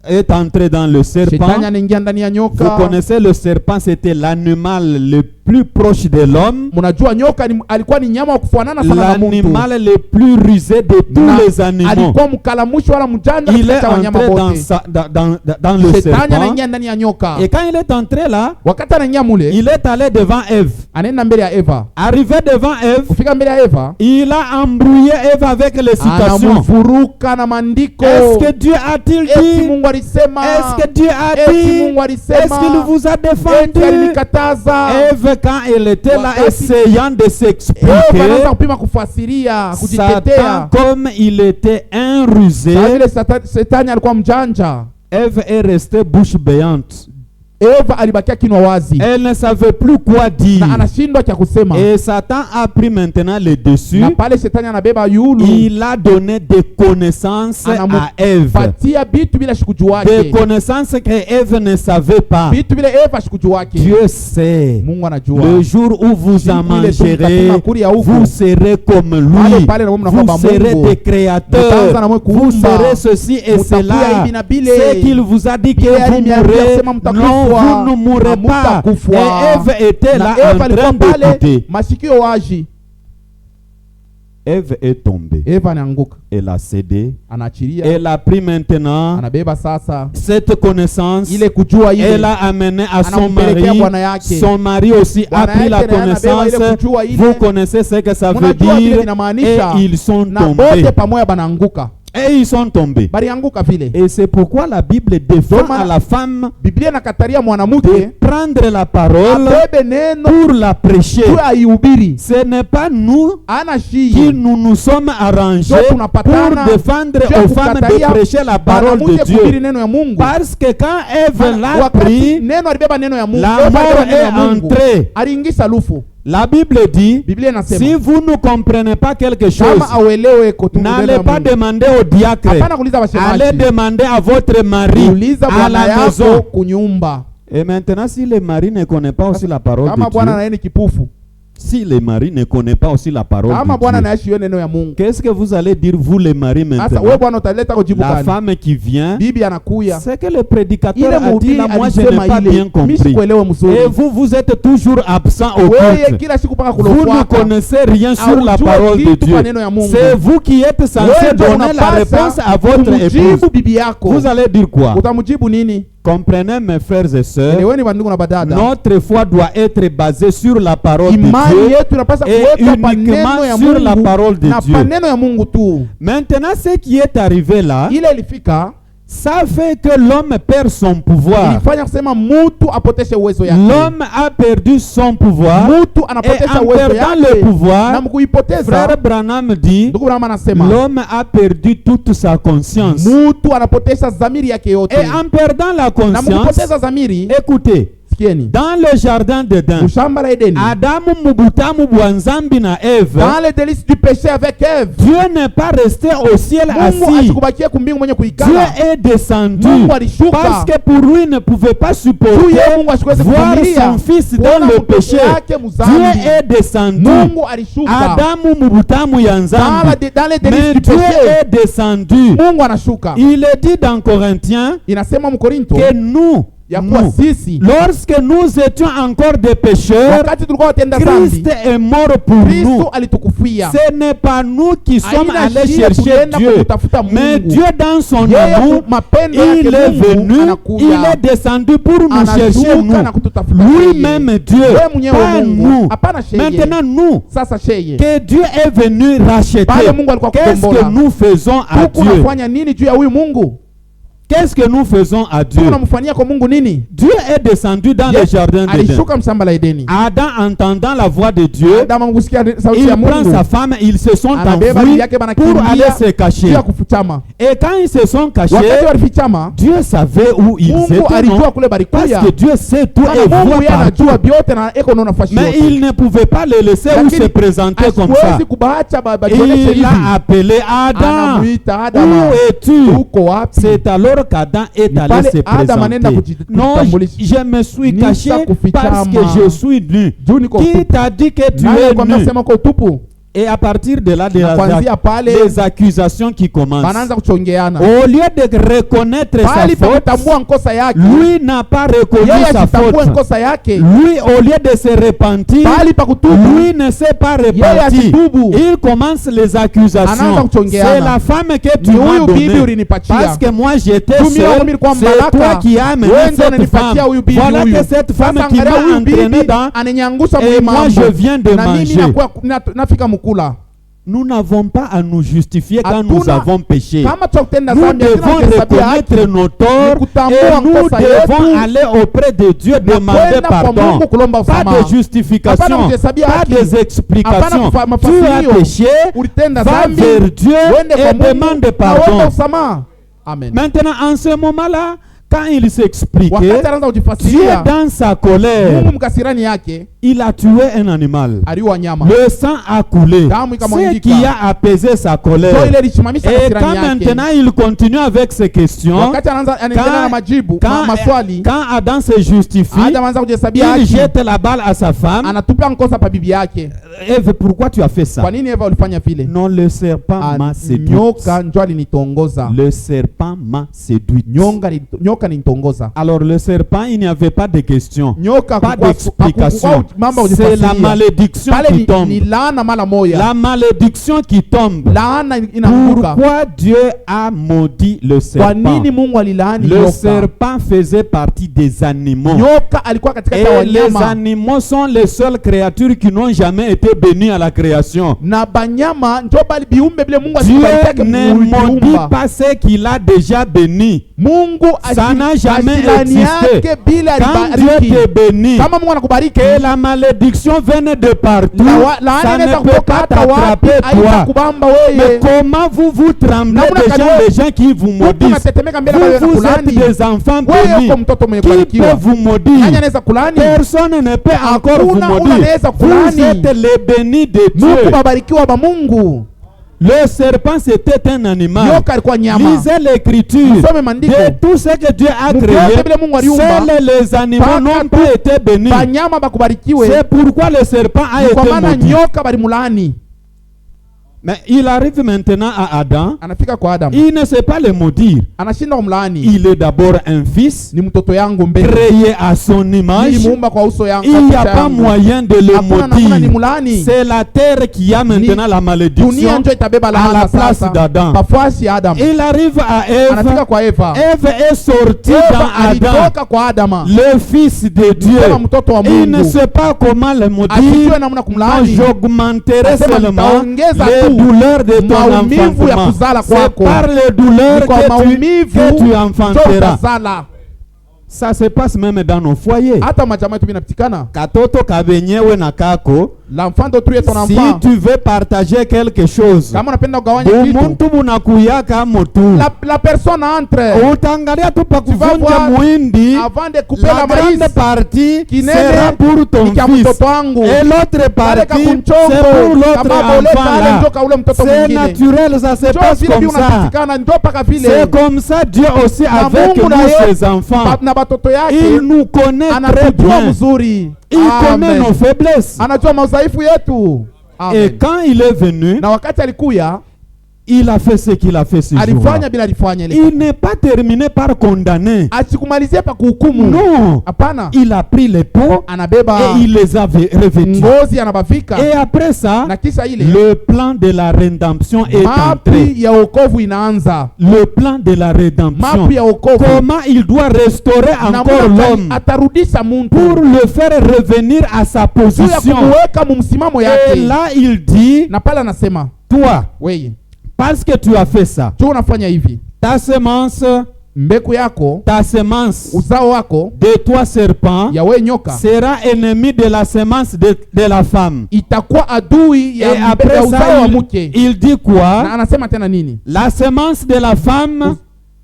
est entré dans le serpent. Shetani anaingia ndani ya Vous nyoka. connaissez le serpent, c'était l'animal le plus proche de l'homme, Mnajua nyoka alikuwa ni nyama wa kufanana sana na muntu. l'animal le plus rusé de tous Na les animaux. alikuwa mkalamushi wala mjanja Il est katika wanyama entré dans, wote. dans le Shetani serpent. anaingia ndani ya nyoka. Et quand il est entré là, Wakati anaingia mule, il est allé devant Ève. anaenda mbele ya Eva. Arrivé devant Ève, Kufika mbele ya Eva, il a embrouillé Ève avec les citations. anamfuruka na maandiko. Est-ce que Dieu a-t-il Eti dit? Mungu alisema. Est-ce que Dieu a Eti dit? Mungu alisema. Est-ce qu'il vous a Eti défendu? alinikataza. Ève, quand elle était là, Wakati- essayant de Eva s'expliquer, anaanza kupima kufasiria, Satan, kujitetea. comme il était un rusé, Sasa vile Shetani alikuwa mjanja. Ève est restée bouche béante. Eva alibakia kinwa wazi. Elle ne savait plus quoi dire. Na anashindwa cha kusema. Et Satan a pris maintenant le dessus. Na pale shetani anabeba yulu. Il a donné des connaissances à Ève. Patia bitu bila shikujua wake. Des connaissances que Ève ne savait pas. Bitu bila Eva shikujua wake. Dieu sait. Mungu anajua. Le jour où vous en mangerez, vous serez comme lui. Vous serez des créateurs. Vous serez ceci et cela. C'est qu'il vous a dit que vous mourrez. Non, vous ne mourrez pas. Et Ève était là en train d'écouter. Ève est tombée. Elle a cédé. Elle a pris maintenant cette connaissance. Elle a amené à son mari. Son mari aussi a pris la connaissance. Vous connaissez ce que ça veut dire. Et ils sont tombés. Et ils sont tombés. Et c'est pourquoi la Bible défend à la femme de prendre la parole pour la prêcher. Ce n'est pas nous qui nous sommes arrangés pour défendre aux femmes de prêcher la parole de Dieu. Parce que quand Ève l'a pris, la mort est entrée. La Bible dit, si vous ne comprenez pas quelque chose, n'allez pas demander au diacre, allez demander à votre mari à la maison. Et maintenant, si le mari ne connaît pas aussi la parole de Dieu, si le mari ne connaît pas aussi la parole de Dieu, qu'est-ce que vous allez dire, vous les maris, maintenant? La femme qui vient, c'est que le prédicateur a dit là, moi je n'ai pas bien compris. Et vous êtes toujours absent au culte. Vous ne connaissez rien sur la parole de Dieu. C'est vous qui êtes censé donner la réponse à votre épouse. Vous allez dire quoi? Comprenez, mes frères et sœurs, notre foi doit être basée sur la parole de Dieu et uniquement sur la parole de Dieu. Maintenant, ce qui est arrivé là, ça fait que l'homme perd son pouvoir. L'homme a perdu son pouvoir. Et en perdant le pouvoir, frère Branham dit, l'homme a perdu toute sa conscience. Et en perdant la conscience, écoutez, dans le jardin d'Éden, Adam mubutamu bwanzambi na Ève, dans les délices du péché avec Ève, Dieu n'est pas resté au ciel assis. Dieu est descendu parce que pour lui ne pouvait pas supporter voir son fils dans le péché. Dieu est descendu. Adam mubutamu yanzambi. Mais Dieu est descendu. Il est dit dans Corinthiens que nous, lorsque nous étions encore des pécheurs, Christ est mort pour nous. Ce n'est pas nous qui sommes allés chercher Dieu, mais Dieu dans son amour, il est venu, il est descendu pour nous chercher nous. Lui-même Dieu, pas nous. Maintenant nous, que Dieu est venu racheter, qu'est-ce que nous faisons à Dieu? Qu'est-ce que nous faisons à Dieu? Dieu est descendu dans le jardin d'Éden. Adam, entendant la voix de Dieu, il prend sa femme, ils se sont enfuis pour aller se cacher. Et quand ils se sont cachés, Dieu savait où ils étaient, parce que Dieu sait tout et voit partout. Mais il ne pouvait pas les laisser où se présenter comme ça. Il a appelé Adam. Où es-tu? C'est alors qu'Adam est allé se présenter. Non, je me suis caché parce que je suis nu. Qui t'a dit que tu es nu? Et à partir de là, des accusations qui commencent. Au lieu de reconnaître sa faute, lui n'a pas reconnu sa faute. Lui, au lieu de se repentir, lui ne s'est pas repenti. Il commence les accusations. C'est la femme que tu m'as donnée. Parce que moi j'étais seul, c'est toi qui as amené cette femme. Voilà que cette femme qui m'a entraîné dans, et moi je viens de manger. Nous n'avons pas à nous justifier quand nous avons péché. Nous devons reconnaître nos torts et nous devons aller auprès de Dieu demander pardon. Pas de justification, pas des explications. Tu as péché, va vers Dieu et demande pardon. Amen. Maintenant, en ce moment-là, quand il s'expliquait, Wakati anaanza Dieu kujifasiria, dans sa colère, Mungu mkasirani yake il a tué un animal. aliua nyama. Le sang a coulé. Damu Ce ikamwagika. qui a apaisé sa colère. So ile ilisimamisha Et kasirani quand yake. maintenant il continue avec ses questions, Wakati anaendelea na majibu, maswali, quand Adam se justifie, Adam anaanza kujihesabia il haki, jette la balle à sa femme. anatupa mkosa pa bibi yake. Eve, pourquoi tu as fait ça? Kwa nini Eva ulifanya vile? Non, le serpent m'a séduit. Nyoka ndio alinitongoza. Le serpent m'a séduit. Nyoka nitongoza. Alors le serpent, il n'y avait pas de question, Nyoka pas d'explication. C'est la malédiction qui tombe. Ni laana mara moja. La malédiction qui tombe. Laana inaanguka. Pourquoi Dieu a maudit le Kwa serpent? nini Mungu alilaani Le nyoka? serpent faisait partie des animaux. Nyoka alikuwa katika ya Et les wanyama. animaux sont les seules créatures qui n'ont jamais été bénies à la création. Na banyama ndio bali biumbe bile Mungu Dieu alibariki ne maudit kuumba. pas ce qu'il a déjà béni. Mungu Ça n'a jamais asilani existé. yake bila Quand Dieu alibariki. te bénit, Kama Mungu anakubariki, que la malédiction vienne de partout, laana ça inaweza ne peut kutoka pas hata wapi, t'attraper toi. haitakubamba Mais wewe. comment vous tremblez Namna déjà gani les gens qui vous Mungu maudissent? anatetemeka mbele ya Vous êtes kulani. des enfants Wewe bénis. uko mtoto mwenye Qui peut kubarikiwa. vous Nani maudire? anaweza kulani? Personne ne peut encore vous Hakuna maudire. unaweza Vous kulani. êtes les bénis de Mungu Dieu. babarikiwa ba Mungu. Le serpent, c'était un animal. Nyoka alikuwa nyama. Lisez l'écriture. Msome maandiko. De tout ce que Dieu a Mvyote créé, vile Mungu aliumba, seuls les animaux mpaka n'ont tu pas été bénis. Banyama bakubarikiwe. C'est pourquoi le serpent a Kwa été maana maudit. nyoka balimulani. Mais il arrive maintenant à Adam. Anafika kwa Adam. Il ne sait pas le maudire. Anashinda kumlaani. Il est d'abord un fils, Ni mtoto yangu mbele. créé à son image. Nilimuumba kwa uso yangu. Il n'y a kwa pas picha yangu. moyen de le Hakuna namna maudire. nimulaani. C'est la terre qui a maintenant la Dunia malédiction ndio itabeba à laana la place sasa. d'Adam. Pafuasi ya Adam. Il arrive à Anafika Ève. kwa Eva. Ève est sortie Eva dans Adam, alitoka kwa Adama. le fils de Dieu. Kama mtoto wa Il ne Mungu. sait pas comment le maudire. Asijue namna Non, kumlaani. j'augmenterai Asema seulement nitaongeza les tu douleurs de ton maumivu ya enfantement. kuzala C'est kwako. par les douleurs Ni kwa que maumivu tu ndio enfanteras. utazala. Ça se passe même dans nos foyers. Hata majamaa yetu vinapitikana. Katoto kabenyewe na kako. L'enfant d'autrui est ton Si enfant. tu veux partager quelque chose, Kama unapenda kugawanya kitu, umuntu munakuyaka mutu. la personne entre Utangalia tu pa Tu vas kuvunja voir, muhindi. avant de couper La la grande maïs, partie kinene sera pour ton ni kia fils. mtoto wangu. Et l'autre Kale partie, kakunchongo, c'est pour l'autre kama bole enfant kale là. njoka ule mtoto C'est mwingine. naturel, ça se Njo passe vile comme bi ça. unapatikana, njo paka vile. C'est comme ça Dieu aussi Na avec Mungu na nous, yeye, ses enfants. na batoto yake Il nous connaît très anatujua bien. mzuri. Il connaît Amen. nos faiblesses. Anajua madhaifu yetu. Amen. Et quand il est venu, Na wakati alikuya, il a fait ce qu'il a fait ce jour-là. alifanya bila alifanya ile. Il n'est pas terminé par condamner. Asikumalizie pa kuhukumu. Non. Hapana. Il a pris les peaux Anabeba et il les a revêtus. ngozi anabavika. Et après ça, Na kisha ile le plan de la rédemption est entré. mapi ya wokovu inaanza. Le plan de la rédemption. Mapi ya wokovu. Comment il doit restaurer encore l'homme atarudisha muntu pour le faire revenir à sa juu ya position. kumuweka mumsimamo Et yake. là, il dit, Na pale anasema, toi, wewe parce que tu as fait ça, juu unafanya hivi, ta semence, mbegu yako, ta semence uzao wako de toi serpent ya wewe nyoka sera ennemi de la semence de la femme. itakuwa adui Et ya après uzao ça, wa mke. il dit Na quoi? anasema tena nini? La semence de la femme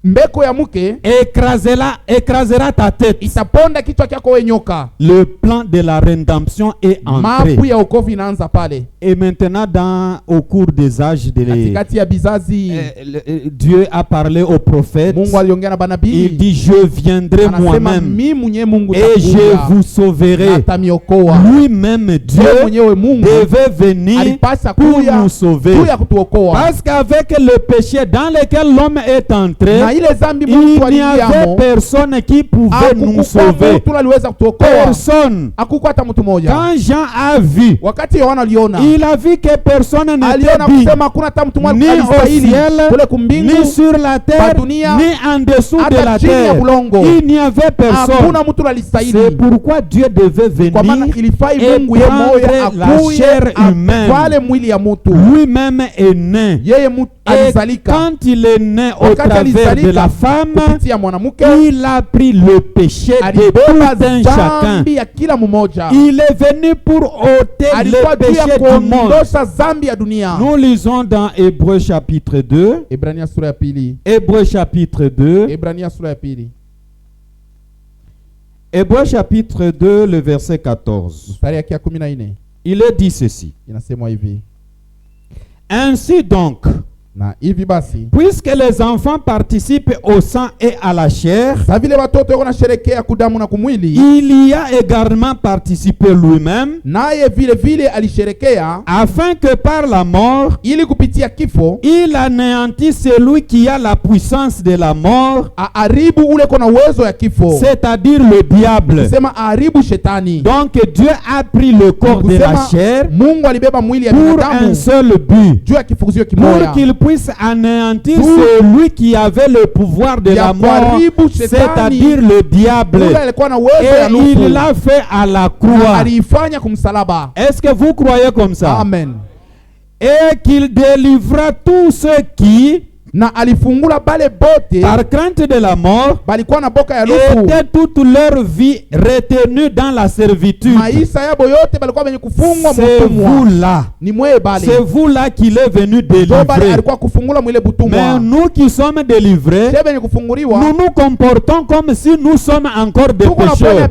Mbegu ya mke écrasera ta tête. itaponda kichwa chako wewe nyoka. Le plan de la rédemption est entré. Mapu ya wokovu inaanza pale. Et maintenant, au cours des âges, Katikati ya bizazi Dieu a parlé aux prophètes. Mungu aliongea na banabii. Il dit, je viendrai Anasema moi-même mimi mwenyewe Mungu et je nitakuja, vous sauverai. atamiokoa. Lui-même, Yeye Dieu, mwenyewe Mungu devait venir alipasa pour kuya nous sauver. juu ya kutuokoa. Parce qu'avec le péché dans lequel l'homme est entré, Na ile zambi il mtu n'y avait aliingiamo, personne qui pouvait nous hakukuwa sauver. mtu aliweza kutuokoa. Personne. Hakukuwa hata mtu mmoja. Quand Jean a vu, Wakati Yohana aliona, il a vu que personne n'était aliona digne, kusema hakuna hata mtu mmoja ni au alistahili ciel, kule kumbingu, ni sur la terre, dunia, ni en dessous de hata la chini ya terre. bulongo. Il n'y avait personne. hakuna mtu alistahili. C'est pourquoi Dieu devait Kwa maana venir ilifai et Mungu yeye moja prendre la akuye chair humaine. atwale mwili ya mtu. Lui-même est né. Yeye quand il est né au travers de la femme, il a pris le péché de tout un chacun. Il est venu pour ôter le péché du monde. Nous lisons dans Hébreux chapitre 2. Hébreux chapitre 2. Hébreux chapitre 2, le verset 14. Il est dit ceci. Ainsi donc, puisque les enfants participent au sang et à la chair, il y a également participé lui-même, afin que par la mort, il anéantisse celui qui a la puissance de la mort, c'est-à-dire le diable. Donc Dieu a pris le corps de la chair pour un seul but, pour qu'il puisse anéantir celui qui avait le pouvoir de la mort, c'est-à-dire le diable. Et il l'a fait à la croix. Est-ce que vous croyez comme ça? Amen. Et qu'il délivra tous ceux qui, par crainte de la mort, étaient toute leur vie retenus dans la servitude. C'est vous-là. C'est vous-là qu'il est venu délivrer. Mais nous qui sommes délivrés, nous nous comportons comme si nous sommes encore des pécheurs.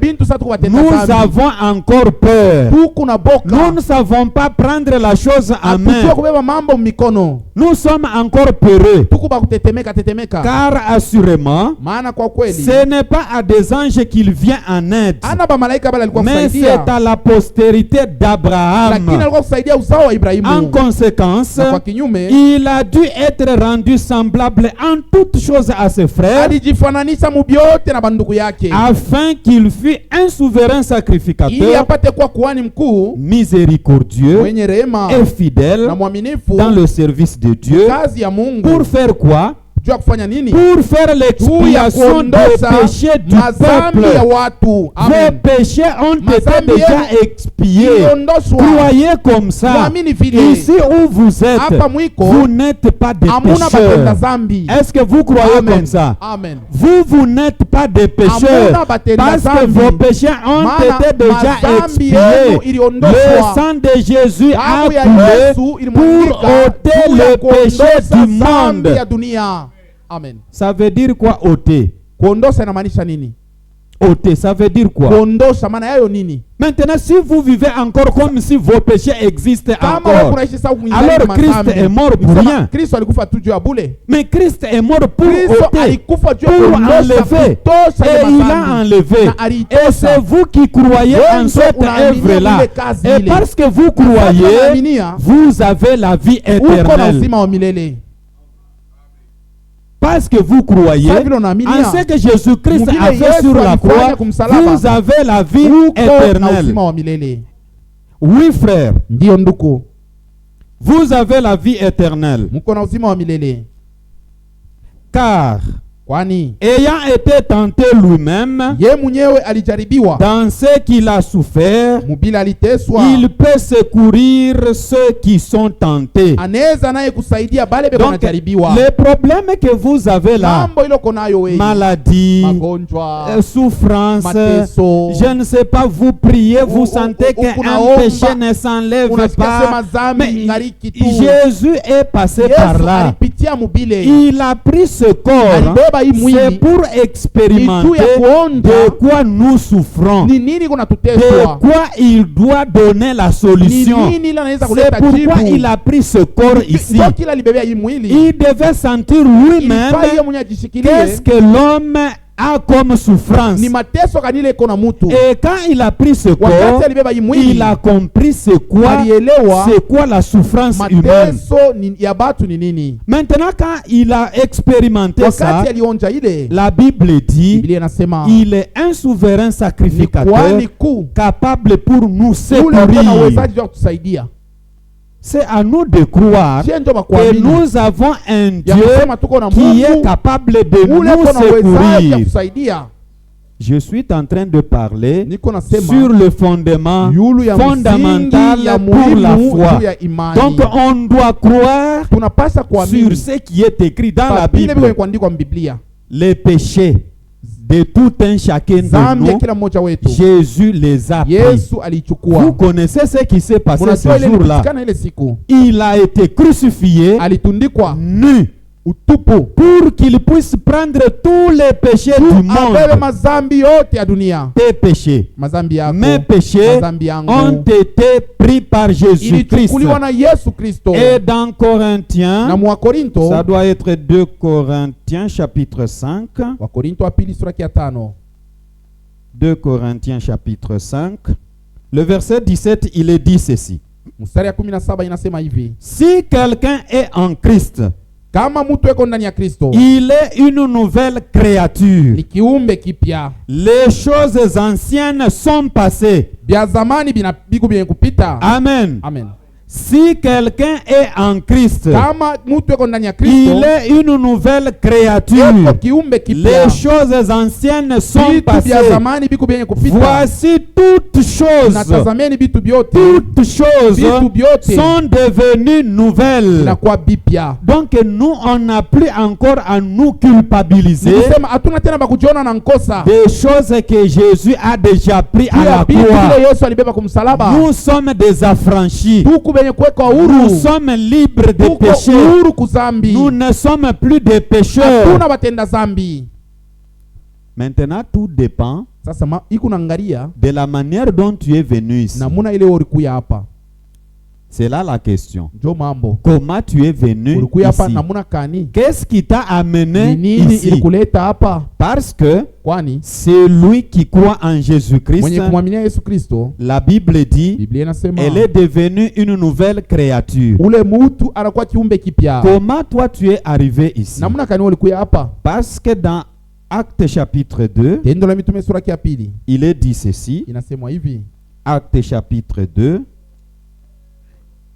Nous avons encore peur. Nous ne savons pas prendre la chose en main. Nous sommes encore peureux. Car assurément, ce n'est pas à des anges qu'il vient en aide, mais c'est à la postérité d'Abraham. En conséquence, il a dû être rendu semblable en toutes choses à ses frères, afin qu'il fût un souverain sacrificateur, miséricordieux et fidèle dans le service de Dieu. Pour faire quoi? Pour faire l'expiation des péchés du peuple. Vos péchés ont été déjà expiés. Croyez comme ça. Ici où vous êtes, vous n'êtes pas des pécheurs. Est-ce que vous croyez comme ça? Vous n'êtes pas des pécheurs parce que vos péchés ont été déjà expiés. Le sang de Jésus a coulé pour ôter le péché du monde. Amen. Ça veut dire quoi ôter? Kuondosha inamaanisha nini? Ôter, ça veut dire quoi? Kuondosha maana yayo nini? Maintenant, si vous vivez encore comme si vos péchés existent encore, alors Christ est mort pour rien. Mais Christ est mort pour ôter, pour enlever. Et il a enlevé. Et c'est vous qui croyez en cette œuvre-là. Et parce que vous croyez, vous avez la vie éternelle. Parce que vous croyez en ce que Jésus-Christ a fait sur la croix, vous avez la vie éternelle. Oui, frère. Vous avez la vie éternelle. Car ayant été tenté lui-même dans ce qu'il a souffert, il peut secourir ceux qui sont tentés. Donc, les problèmes que vous avez là, maladie, souffrance, je ne sais pas, vous priez, vous sentez qu'un péché ne s'enlève pas, mais Jésus est passé par là. Il a pris ce corps. C'est pour expérimenter de quoi nous souffrons, de quoi il doit donner la solution. C'est pourquoi il a pris ce corps ici. Il devait sentir lui-même qu'est-ce que l'homme a comme souffrance. Et quand il a pris ce corps, il a compris c'est quoi la souffrance humaine. Maintenant, quand il a expérimenté ça, la Bible dit il est un souverain sacrificateur capable pour nous secourir. C'est à nous de croire que nous avons un Dieu qui est capable de nous secourir. Je suis en train de parler niko nasema sur le fondement yulu ya fondamental ya pour la muhimu foi. juu ya imani. Donc on doit croire Tunapaswa sur kuamini ce qui est écrit dans la vile vile Bible. kuandikwa Biblia. Les péchés de tout un chacun de Zambi ya nous, kila mmoja wetu Jésus les a pris. Yesu Vous alichukua. connaissez ce qui s'est passé Mnajua ce ile jour-là. ilipitikana ile siku. Il a été crucifié Alitundikwa nu utupu pour qu'il puisse prendre tous les péchés du abebe monde. mazambi yote ya dunia. Tes péchés, Mazambi yako, mes péchés mazambi yangu ont été pris par Jésus-Christ. ilichukuliwa na Yesu Kristo. Et dans Corinthiens, Na Mwakorinto, ça doit être 2 Corinthiens chapitre 5. Wakorinto wa pili sura ya 5. 2 Corinthiens chapitre 5. Le verset 17, il est dit ceci. Mstari ya 17 inasema hivi: Si quelqu'un est en Christ, kama mtu eko ndani ya Kristo, il est une nouvelle créature. ni kiumbe kipya. Les choses anciennes sont passées. Bya zamani binabiku byenye kupita. Amen. Amen. Si quelqu'un est en Christ, Kama mtu eko ndani ya Kristo, il est une nouvelle créature. eko kiumbe kipya. Les choses anciennes sont Vitu passées. bya zamani biku byenye kupita. Voici toutes choses. Natazameni vitu vyote. Toutes choses Vitu vyote sont devenues nouvelles. inakuwa bipya. Donc nous, on n'a plus encore à nous culpabiliser Nikusema hatuna tena bakujiona na nkosa. des choses que Jésus a déjà pris à la Vitu croix. vile Yesu alibeba kumsalaba. Nous sommes des affranchis. Tuku benye kuweka Nous huru. sommes libres de Tuko péché. huru kuzambi. Nous ne sommes plus des pécheurs. Hatuna batenda zambi. Maintenant, tout dépend Sasa iko naangalia de la manière dont tu es venu ici. namuna ile ulikuya hapa. C'est là la question. Njo mambo. Comment tu es venu Ulikuya hapa ici? namuna kani? Qu'est-ce qui t'a amené Ni nini ici? ilikuleta hapa? Parce que Kwani c'est lui qui croit en Jésus-Christ. mwenye kumwaminia Yesu Kristo, La Bible dit, Biblia inasema elle est devenue une nouvelle créature. ule mutu anakuwa kiumbe kipya. Comment toi tu es arrivé ici? Namuna kani ulikuya hapa? Parce que dans Actes chapitre 2, Tendo la Mitume sura ya pili il est dit ceci. inasemwa hivi. Actes chapitre 2,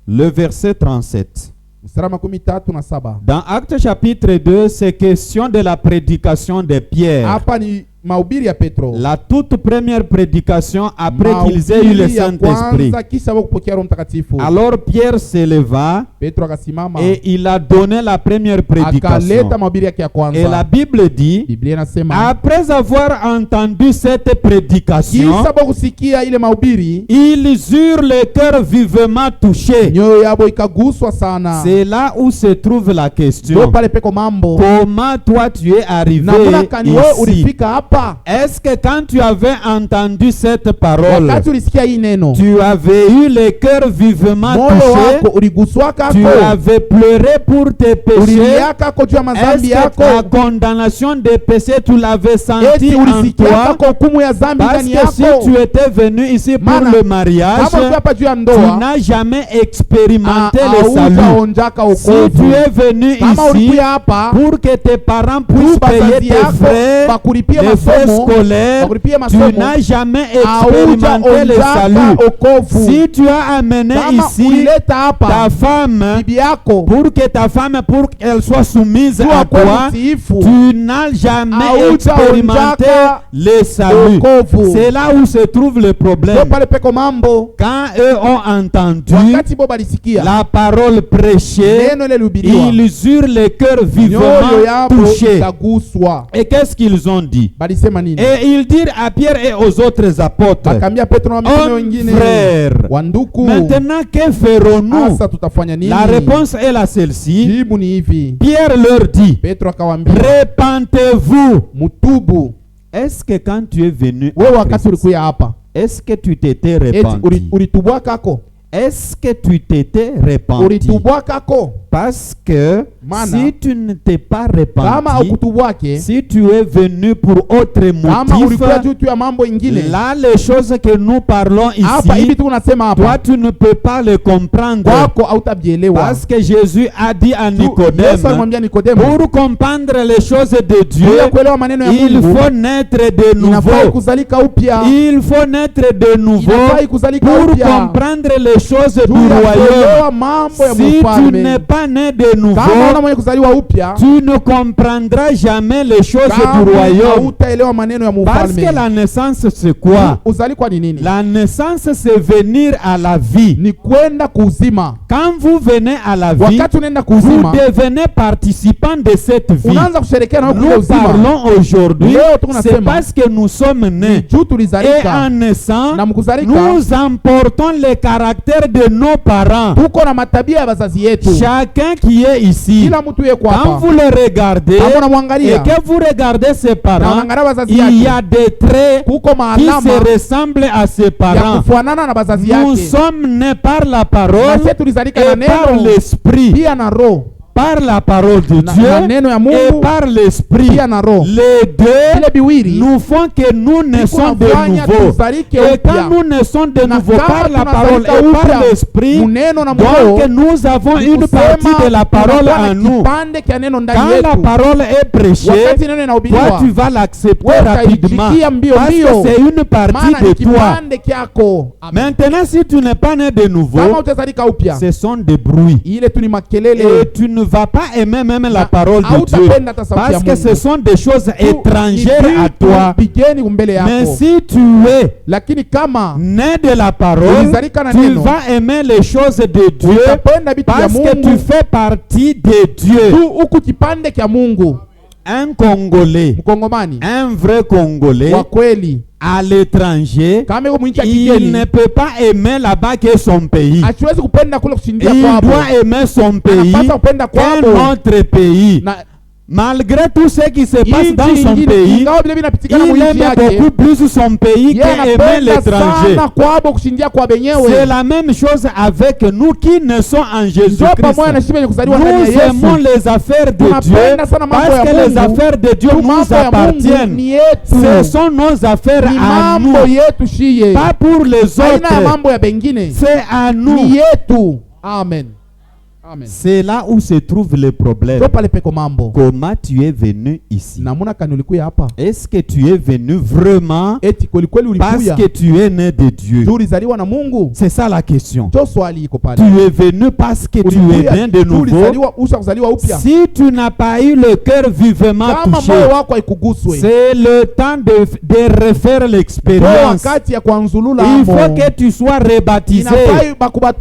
le verset 37. Mstari 37. Dans Actes chapitre 2, c'est question de la prédication de Pierre. Hapa ni mahubiri ya Petro. La toute première prédication après qu'ils aient eu le Mahubiri ya Saint-Esprit. kwanza kisha wao kupokea Roho Mtakatifu. Alors Pierre s'éleva Petro akasimama et il a donné la première prédication. akaleta mahubiri yake ya kwanza. Et la Bible dit, Biblia inasema après avoir entendu cette prédication, kisha wao kusikia ile mahubiri, ils eurent le cœur vivement touché. nyoyo yabo ikaguswa sana. C'est là où se trouve la Ndio question. pale peko mambo. Comment toi tu es arrivé Namuna kani wewe ici? ulifika hapa? Est-ce que quand tu avais entendu cette parole, Wakati ulisikia hii neno, tu avais eu le cœur vivement moyo touché? wako uliguswaka Tu kako? avais pleuré pour tes péchés? Uliliaka ko juu ya Est-ce mazambi que yako? la condamnation des péchés, tu l'avais senti Eti en ulisikia toi? kako hukumu ya zambi Parce ndani que si yako? tu étais venu ici pour Mana, le mariage, kama ulikuwa hapa juu ya tu ndoa, n'as jamais expérimenté le salut. hautaonjaka Si tu wokovu. es venu Kama ici ulikuya hapa pour que tes parents puissent tu payer bazazi tes yako frais, bakulipie les frais masomo, scolaires, bakulipie tu masomo, n'as jamais expérimenté le salut. hautaonjaka wokovu. Si tu as amené Kama ici ulileta ta hapa femme, bibi yako pour que ta femme, pour qu'elle soit soumise juu à akuwe toi, mtiifu, tu n'as jamais Hautaonjaka expérimenté le salut. wokovu. C'est là où se trouve le ndio problème. pale peko mambo. Quand eux ont entendu Wakati bo balisikia la parole prêchée, neno ile lihubiriwa, ils eurent le cœur nyoyo vivement yabo touché. ikaguswa. Et qu'est-ce qu'ils ont dit? Balisema nini? Et ils dirent à Pierre et aux autres apôtres, Bakambia Petro na mitume hommes, wengine, frères, wanduku, maintenant que ferons-nous? asa tutafanya nini? La réponse est là celle-ci. Jibu ni hivi. Pierre leur dit, Petro akawambia, repentez-vous. mutubu. Est-ce que quand tu es venu, Wewe en wakati Christ, ulikuya hapa, est-ce que tu t'étais eti repenti? ulitubwa kako? Est-ce que tu t'étais repenti? Ulitubwa kako? Parce que Mana, si tu ne t'es pas kama repenti, ukutubwake, si tu es venu pour autre kama ulikuya motif, juu tu ya mambo ingine, là les choses que nous parlons hapa hivi ici, tu unasema toi hapa, tu ne peux pas les comprendre. kwako hautabielewa. Parce que Jésus a dit à Yesu Nicodème, alimwambia Nikodemo, pour comprendre les choses de Dieu, juu ya kuelewa maneno ya il Mungu, faut naître de inafai nouveau. kuzalika upya. Il faut naître de nouveau Inafai kuzalika pour upya comprendre les choses du juu ya royaume. kuelewa mambo ya Si tu mfalme. n'es pas pas né de nouveau, kama una mwenye kuzaliwa upya, tu ne comprendras jamais les choses du royaume. Utaelewa maneno ya Parce mfalme. que la naissance c'est quoi? Uzalikwa ni nini? La naissance c'est venir à la vie. Ni kwenda kuzima. Quand vous venez à la vie, Wakati unaenda vous kuzima, devenez participant de cette vie. unaanza kusherekea na kule Nous uzima. parlons aujourd'hui, Leo c'est tunasema parce que nous sommes nés. juu Et tulizalika en naissant, na mkuzalika nous emportons les caractères de nos parents. tuko na matabia ya wazazi yetu. Chacun qui est ici, Kila mtu yeko quand hapa, vous le regardez kama et unamwangalia que vous regardez ses na parents, unaangalia wazazi il y yake, a des traits kuko qui maalama se ressemblent à ses ya parents. kufuanana na wazazi Nous yake. sommes nés par la Na parole sisi tulizalika na et par neno l'esprit. pia na roho, Par la parole de na Dieu neno ya et Mungu par l'esprit. pia na roho. Les deux Vile biwili nous font que nous naissons de kunafanya nouveau. tuzalike Et upya. quand nous naissons de Na nouveau kama par la parole tunazalika et par upya, l'esprit, muneno na mroho, donc nous avons ni une kusema partie de la parole tunakuwa na en nous. kipande kia neno ndani Quand la yetu. parole est prêchée, Wakati neno toi inahubiriwa, tu vas l'accepter wewe rapidement utaijikia mbio parce que mbio, c'est une partie maana de ni toi. kipande kyako. Amen. Maintenant, si tu n'es pas né de Kama nouveau, utazalika upya, ce sont des bruits. ile tu ni makelele, Et tu ne vas pas aimer même la parole de Dieu hautapenda hata sauti ya parce que Mungu. ce sont des choses étrangères à toi. Bigeni mbele Mais yako. si tu es Lakini kama né de la parole, ulizalika na tu neno, vas aimer les choses de Dieu utapenda vitu vya parce que tu Mungu fais partie de Dieu. tu huku kipande kya Mungu. Un Congolais, Mkongomani un vrai Congolais wa kweli, à l'étranger, kama yuko mwinchi ya il kigeni, ne peut pas aimer là-bas que son pays. hasiwezi kupenda kule kushindia Il kwabo, doit aimer son pays anapaswa kupenda qu'un kwabo. autre pays. Na Malgré tout ce qui se passe dans inchi son ingine, pays, ingawa vile vinapitikana il mwinchi aime yake, beaucoup plus son pays yeye qu'aimer anapenda l'étranger. sana kwabo kushindia kwa C'est benyewe. la même chose avec nous qui naissons en Ndio Jésus-Christ. pamoja na shibe yenye kuzaliwa ndani Nous ya aimons Yesu. les affaires de Tunapenda Dieu sana mambo parce ya que les Mungu. affaires de Dieu Tu nous mambo ya Mungu appartiennent. ni yetu. Ce sont nos affaires Ni à mambo nous, yetu shiye. pas pour les Haina ya autres. mambo ya bengine. C'est à Ni nous. yetu. Amen. Amen. C'est là où se trouve le problème. Ndio pale peko mambo. Comment tu es venu ici? Namuna kani ulikuya hapa? Est-ce que tu es venu vraiment Eti kweli kweli parce ulikuya? que tu es né de Dieu? Ndio ulizaliwa na Mungu? C'est ça la question. Ndio swali iko pale. Tu es venu parce que tu es né de nouveau. Ulizaliwa usha kuzaliwa upya. Si tu n'as pas eu le cœur vivement Kama touché, moyo wako haikuguswe, c'est le temps de refaire ndio l'expérience. wakati ya kuanzulula Il hapo. faut que tu sois rebaptisé. Inafai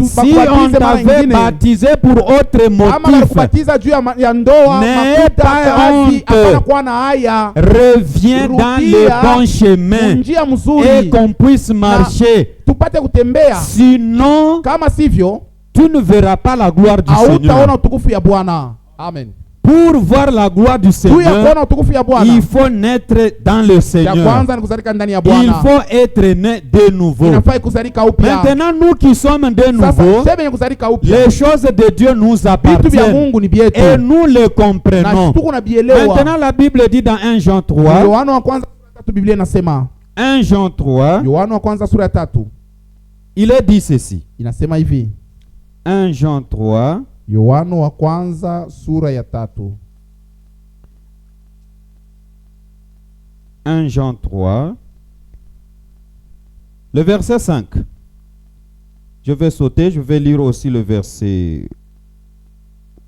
Si on t'avait baptisé pour autre kama motif, walikubatiza juu ya ndoa, N'aie mafuta, pas kazi, honte. hapana kuwa na haya. reviens dans le bon chemin Njia et mzuri qu'on puisse marcher. tupate kutembea. Sinon, Kama sivyo, tu ne verras pas la gloire du hautaona Seigneur. utukufu ya Bwana. Amen. Pour voir la gloire du Juu ya Seigneur, kuona utukufu ya Bwana, il faut naître dans le ya Seigneur. kwanza ni kuzalika ndani ya Il Bwana. faut être né de nouveau. Inafai kuzalika upya. Maintenant, nous qui sommes de Sasa nouveau, sema yenye kuzalika upya, les choses de Dieu nous vitu vya appartiennent Mungu ni vyetu et nous les na comprenons. tuko na bielewa. Maintenant, la Bible dit dans 1 Jean 3, Yohana wa kwanza sura ya 3, Biblia inasema, 1 Jean 3, Yohana wa kwanza sura ya 3 il est dit ceci. inasema hivi. 1 Jean 3, Yohana wa kwanza sura ya 3. 1 Jean 3, le verset 5. Je vais sauter, je vais lire aussi le verset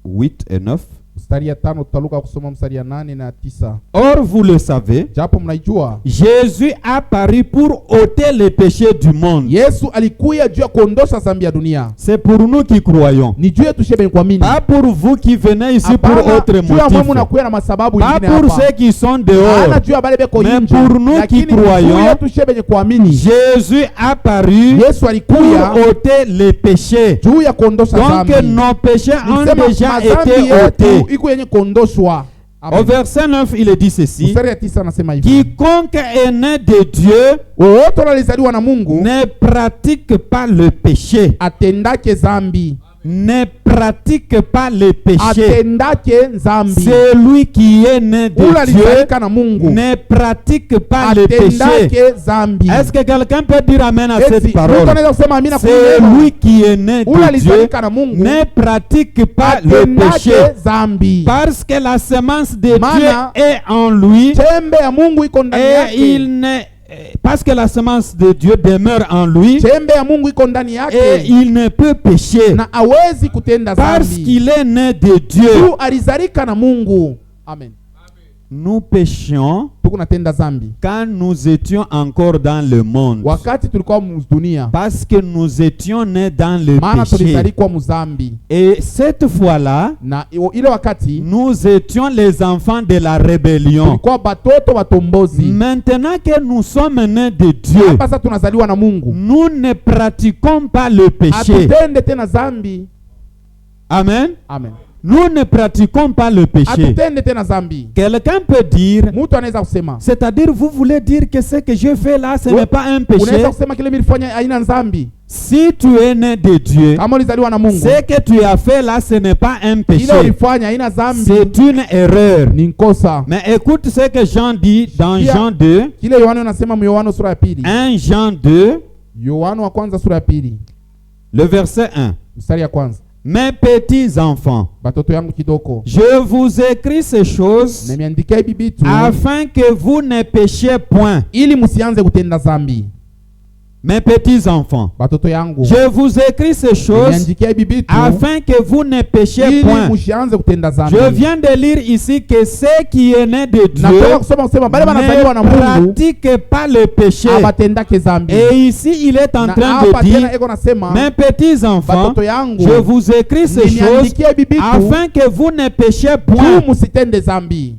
8 et 9. Mstari ya 5 tutaluka kusoma mstari ya 8 na 9. Or, vous le savez, Japo mnaijua, Jésus a paru pour ôter les péchés du monde. Yesu alikuya juu ya kuondosha dhambi ya dunia. C'est pour nous qui croyons. Ni juu yetu shebe kuamini. Pas pour vous qui venez ici pour Hapana, autre juu ya mwe motif. mnakuya na masababu Pas nyingine pour hapa. ceux qui sont Hana dehors. juu ya bale beko Mais nje. pour nous Lakini qui croyons, juu yetu shebe nye kuamini. Jésus a paru Yesu alikuya pour ôter les péchés. juu ya kuondosha Donc dhambi. nos péchés ont Nisema déjà madhambi été yetu ôtés. iko yenye kuondoshwa. Amen. Au verset 9, il est dit ceci. Mstari ya 9 anasema hivi. Quiconque est né de Dieu Wote walizaliwa na Mungu ne pratique pas le péché. atendake dhambi. Ne pratique pas le péché. Atendake dhambi. Celui qui est né de Ule Dieu alizalika na Mungu ne pratique pas le péché. atendake dhambi. Est-ce que quelqu'un peut dire amen à cette Eti, parole? mtu anaweza kusema amina kwa C'est neno. lui qui est né Ule de Dieu alizalika na Mungu ne pratique pas le péché. atendake dhambi. Parce que la semence de Mana, Dieu est en lui Chembe ya Mungu iko ndani et yake. il ne parce que la semence de Dieu demeure en lui, chembe ya Mungu iko ndani yake, et il ne peut pécher na hawezi kutenda parce dhambi qu'il est né de Dieu. tu alizalika na Mungu. Amen. Nous péchions Tukunatenda dhambi quand nous étions encore dans le monde, wakati tulikuwa mdunia, parce que nous étions nés dans le maana péché. tulizalikwa muzambi, Et cette fois-là, na ile wakati nous étions les enfants de la rébellion. tulikuwa batoto batombozi. Maintenant que nous sommes nés de Dieu, Hapa sasa tunazaliwa na Mungu, nous ne pratiquons pas le péché. atutende tena dhambi. Amen. Amen. Nous ne pratiquons pas le péché. Atutende tena dhambi. Quelqu'un peut dire, Mtu anaweza kusema, c'est-à-dire vous voulez dire que ce que je fais là, ce n'est pas un péché? unaweza kusema kile nilifanya haina dhambi. Si tu es né de Dieu, Kama ulizaliwa na Mungu, ce que tu as fait là, ce n'est pas un ile péché. ulifanya haina dhambi, C'est une erreur. ni nkosa. Mais écoute ce que Jean dit dans Pia, Jean 2. Kile Yohana anasema mu Yohana sura ya pili. 1 Jean 2, Yohana wa kwanza sura ya pili, le verset 1. mstari ya kwanza. Mes petits enfants, Batoto yangu kidoko, je vous écris ces choses nimeandikia hivi vitu afin que vous ne péchiez point. ili msianze kutenda dhambi. Mes petits enfants, Batoto yangu, je vous écris ces choses nimeandikia hivi vitu afin que vous ne péchiez ili point. msianze kutenda dhambi. Je viens de lire ici que ceux qui est né de Dieu Nataka kusema bale banazaliwa na ne Mungu pratiquent pas le péché. abatendake dhambi. Et ici, il est en Na train hapa de tena dire, eko nasema, mes petits enfants, batoto yangu, je vous écris ces choses nimeandikia hivi vitu afin que vous ne péchiez point. juu msitende dhambi.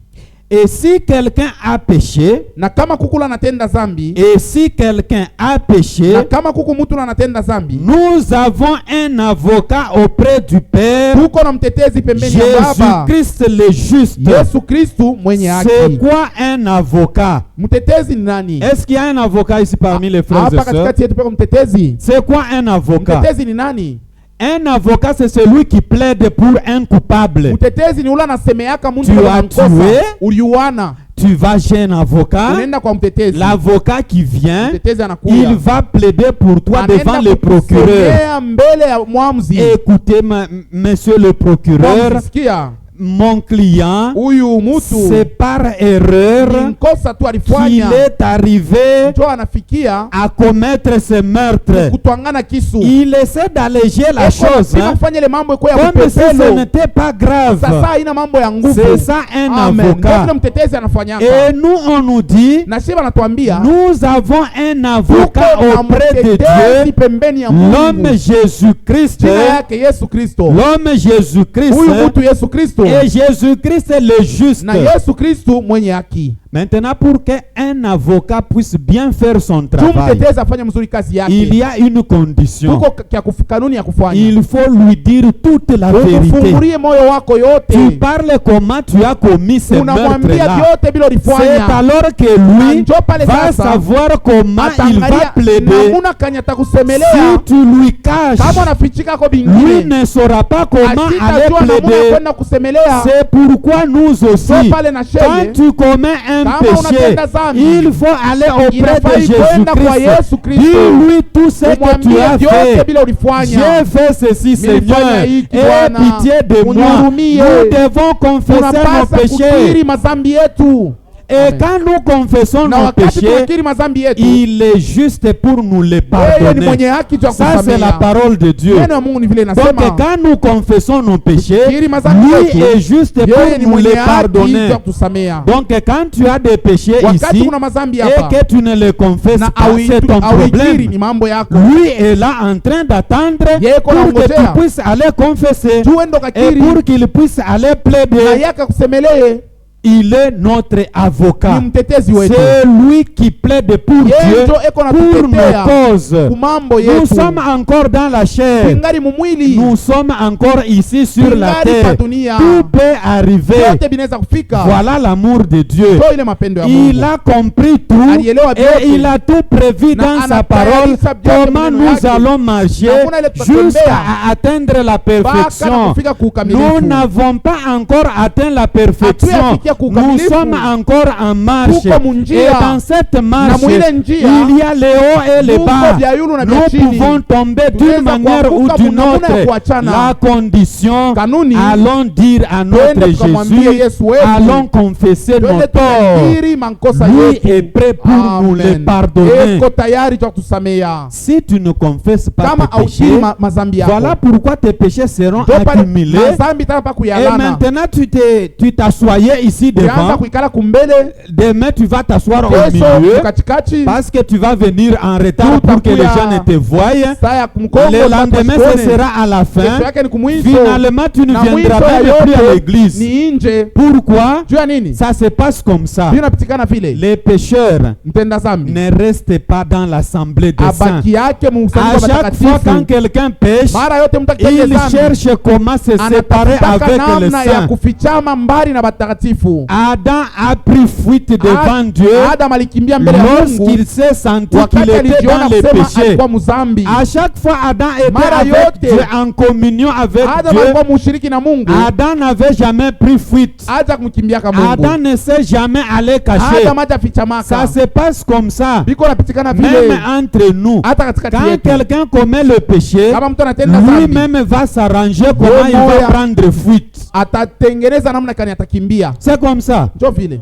Et si quelqu'un a péché, Na kama kukula anatenda dhambi, et si quelqu'un a péché, na kama kuku mtu anatenda dhambi, nous avons un avocat auprès du Père, tuko na mtetezi pembeni ya Baba, Jésus-Christ le juste. Yesu Kristu mwenye C'est haki. quoi un avocat? Mtetezi ni nani? Est-ce qu'il y a un avocat ici parmi les frères Hapa et sœurs? katikati yetu peko mtetezi. C'est quoi un avocat? Mtetezi ni nani? Un avocat, c'est celui qui plaide pour un coupable. Mtetezi ni ule anasemeaka mtu Tu kwa as mkosa. tué. Uliuana. Tu vas chez un avocat, Unaenda kwa mtetezi. l'avocat qui vient, Mtetezi il anakuja. va plaider pour toi Anaenda devant le procureur. kukusemea mbele ya mwamuzi. Écoutez, monsieur le procureur, Sikia, mon client, huyu mtu c'est par erreur ni mkosa tu qu'il alifanya, est arrivé ndio anafikia à commettre ce meurtre. kutwangana kisu. Il essaie d'alléger la chose, hein, kufanya ile mambo iko ya comme si ce kupepelo. n'était pas grave. Sasa haina mambo ya nguvu. C'est ça un Amen. avocat. Ndio mtetezi anafanyaka. Et nous, on nous dit, Na shiba anatuambia nous avons un avocat tuko na auprès de mtetezi Dieu, pembeni ya l'homme Mungu. Jésus-Christ, Jina yake Yesu Kristo. l'homme Jésus-Christ, Huyu mtu Yesu Kristo. et Jésus-Christ est le juste. Na Yesu Kristo mwenye haki. Maintenant, pour qu'un avocat puisse bien faire son Tu travail, mtetezi afanye mzuri kazi yake. il y a une condition. Tuko kanuni ya kufanya. Il faut lui dire toute la vérité. Ufungulie moyo wako yote. Tu parles comment tu as commis ce Unamwambia meurtre-là. vyote bila C'est ulifanya. alors que lui Njo pale va sasa savoir comment il va atangalia plaider. namuna kanya takusemelea. Si tu lui caches, Kama unafichika kwa lui bingine, ne saura pas comment aller asitajua namuna plaider. kwenda kusemelea. C'est pourquoi nous aussi, Njo pale na quand sheye, tu commets un kama péché, unatenda dhambi, il faut aller auprès inafai de kwenda kwa Yesu Jésus-Christ. Kristo. Dis-lui tout ce que tu Umwambie as vyote fait. bila ulifanya. J'ai fait ceci, Nilifanya Seigneur. hiki, Aie Bwana. pitié de moi. Unihurumie. Nous devons confesser nos Tunapasa péchés. kukiri mazambi yetu. Et Amen. quand nous confessons Na nos wakati péchés, tunakiri mazambi yetu, il est juste pour nous les yeye ni pardonner. mwenye haki tu ya Ça, c'est la kusamea. parole de Dieu. Neno ya Mungu ni vile Donc, inasema. quand nous confessons nos péchés, Tukiri mazambi lui yetu, est juste yeye pour ni nous mwenye les haki pardonner. ya kutusamea. Donc, quand tu as des péchés Wakati ici kuna mazambi et hapa que tu ne les confesses na pas, c'est ton awikiri problème. ni mambo yako. Lui est là en train d'attendre Yeye pour kuna que tu ngojea. puisses aller confesser Tuendo et kakiri pour qu'il puisse aller na plaider. yaka kusemelee. Il est notre avocat. Ni mtetezi wetu. C'est lui qui plaide pour Yeye Dieu, ndio eko pour nos natutetea causes. kumambo Nous yetu. sommes encore dans la chair. Ingari mumwili. Nous sommes encore ici sur la Ingari terre. pa dunia. Tout peut arriver. Yote binaweza kufika. Voilà l'amour de Dieu. Ndio ile mapendo ya Il Mungu. a compris tout Alielewa vyote. et il a tout prévu Na dans sa anatayarisha parole vyote comment maneno nous yake. allons marcher Namuna ile tutatembea. jusqu'à atteindre la Mpaka na perfection. kufika Nous kuukamilifu. n'avons pas encore atteint la perfection. Hatuyafikia nous sommes encore en marche. Et dans cette marche, il y a les hauts et les bas. Nous pouvons tomber d'une manière ou d'une autre. La condition, allons dire à notre Jésus, allons confesser nos torts. Lui est prêt pour nous les pardonner. Si tu ne confesses pas tes péchés, voilà pourquoi tes péchés seront accumulés. Et maintenant tu t'assoyais ici devant. Demain tu vas t'asseoir au milieu parce que tu vas venir en retard pour que les gens ne te voient. Le lendemain ce sera à la fin. Finalement tu ne viendras même plus à l'église. Pourquoi? Ça se passe comme ça. Les pécheurs ne restent pas dans l'assemblée des saints. À chaque fois quand quelqu'un pêche, il cherche comment se séparer avec les saints. Adam a pris fuite devant Dieu lorsqu'il s'est senti qu'il était dans les péchés. À chaque fois Adam était avec Dieu, en communion avec Dieu, Adam n'avait jamais pris fuite. Adam ne s'est jamais allé cacher. Ça se passe comme ça. Même entre nous, quand quelqu'un commet le péché, lui-même va s'arranger comment il va prendre fuite. C'est comme ça.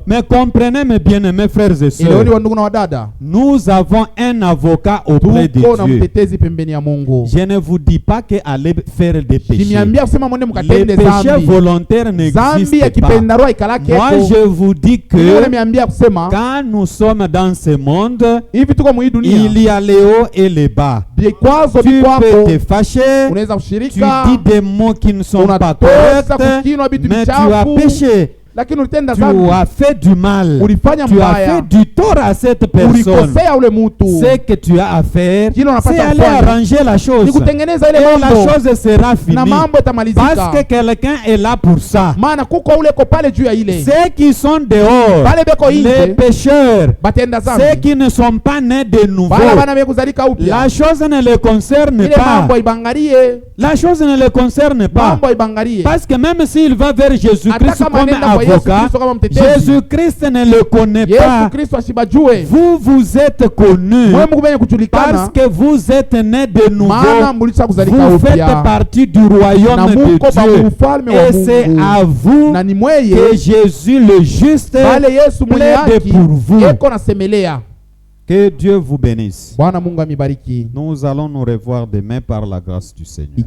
Mais comprenez mes bien-aimés frères et sœurs, nous avons un avocat auprès de Dieu. Je ne vous dis pas qu'aller faire des péchés. Les péchés volontaires n'existent pas. Moi je vous dis que quand nous sommes dans ce monde, il y a les hauts et les bas. Tu peux te fâcher, tu dis des mots qui ne sont pas corrects, mais tu as péché. Tu as fait du mal. Tu as fait du tort à cette personne. Ce que tu as à faire, c'est aller arranger la chose. Et la chose sera finie. Parce que quelqu'un est là pour ça. Ceux qui sont dehors, les pécheurs, ceux qui ne sont pas nés de nouveau, la chose ne les concerne pas. La chose ne les concerne pas. Parce que même s'il va vers Jésus-Christ comme avocat, Jésus-Christ ne le connaît pas. Vous êtes connus parce que vous êtes nés de nouveau. Vous faites partie du royaume de Dieu. Et c'est à vous que Jésus le juste plaide pour vous. Que Dieu vous bénisse. Nous allons nous revoir demain par la grâce du Seigneur.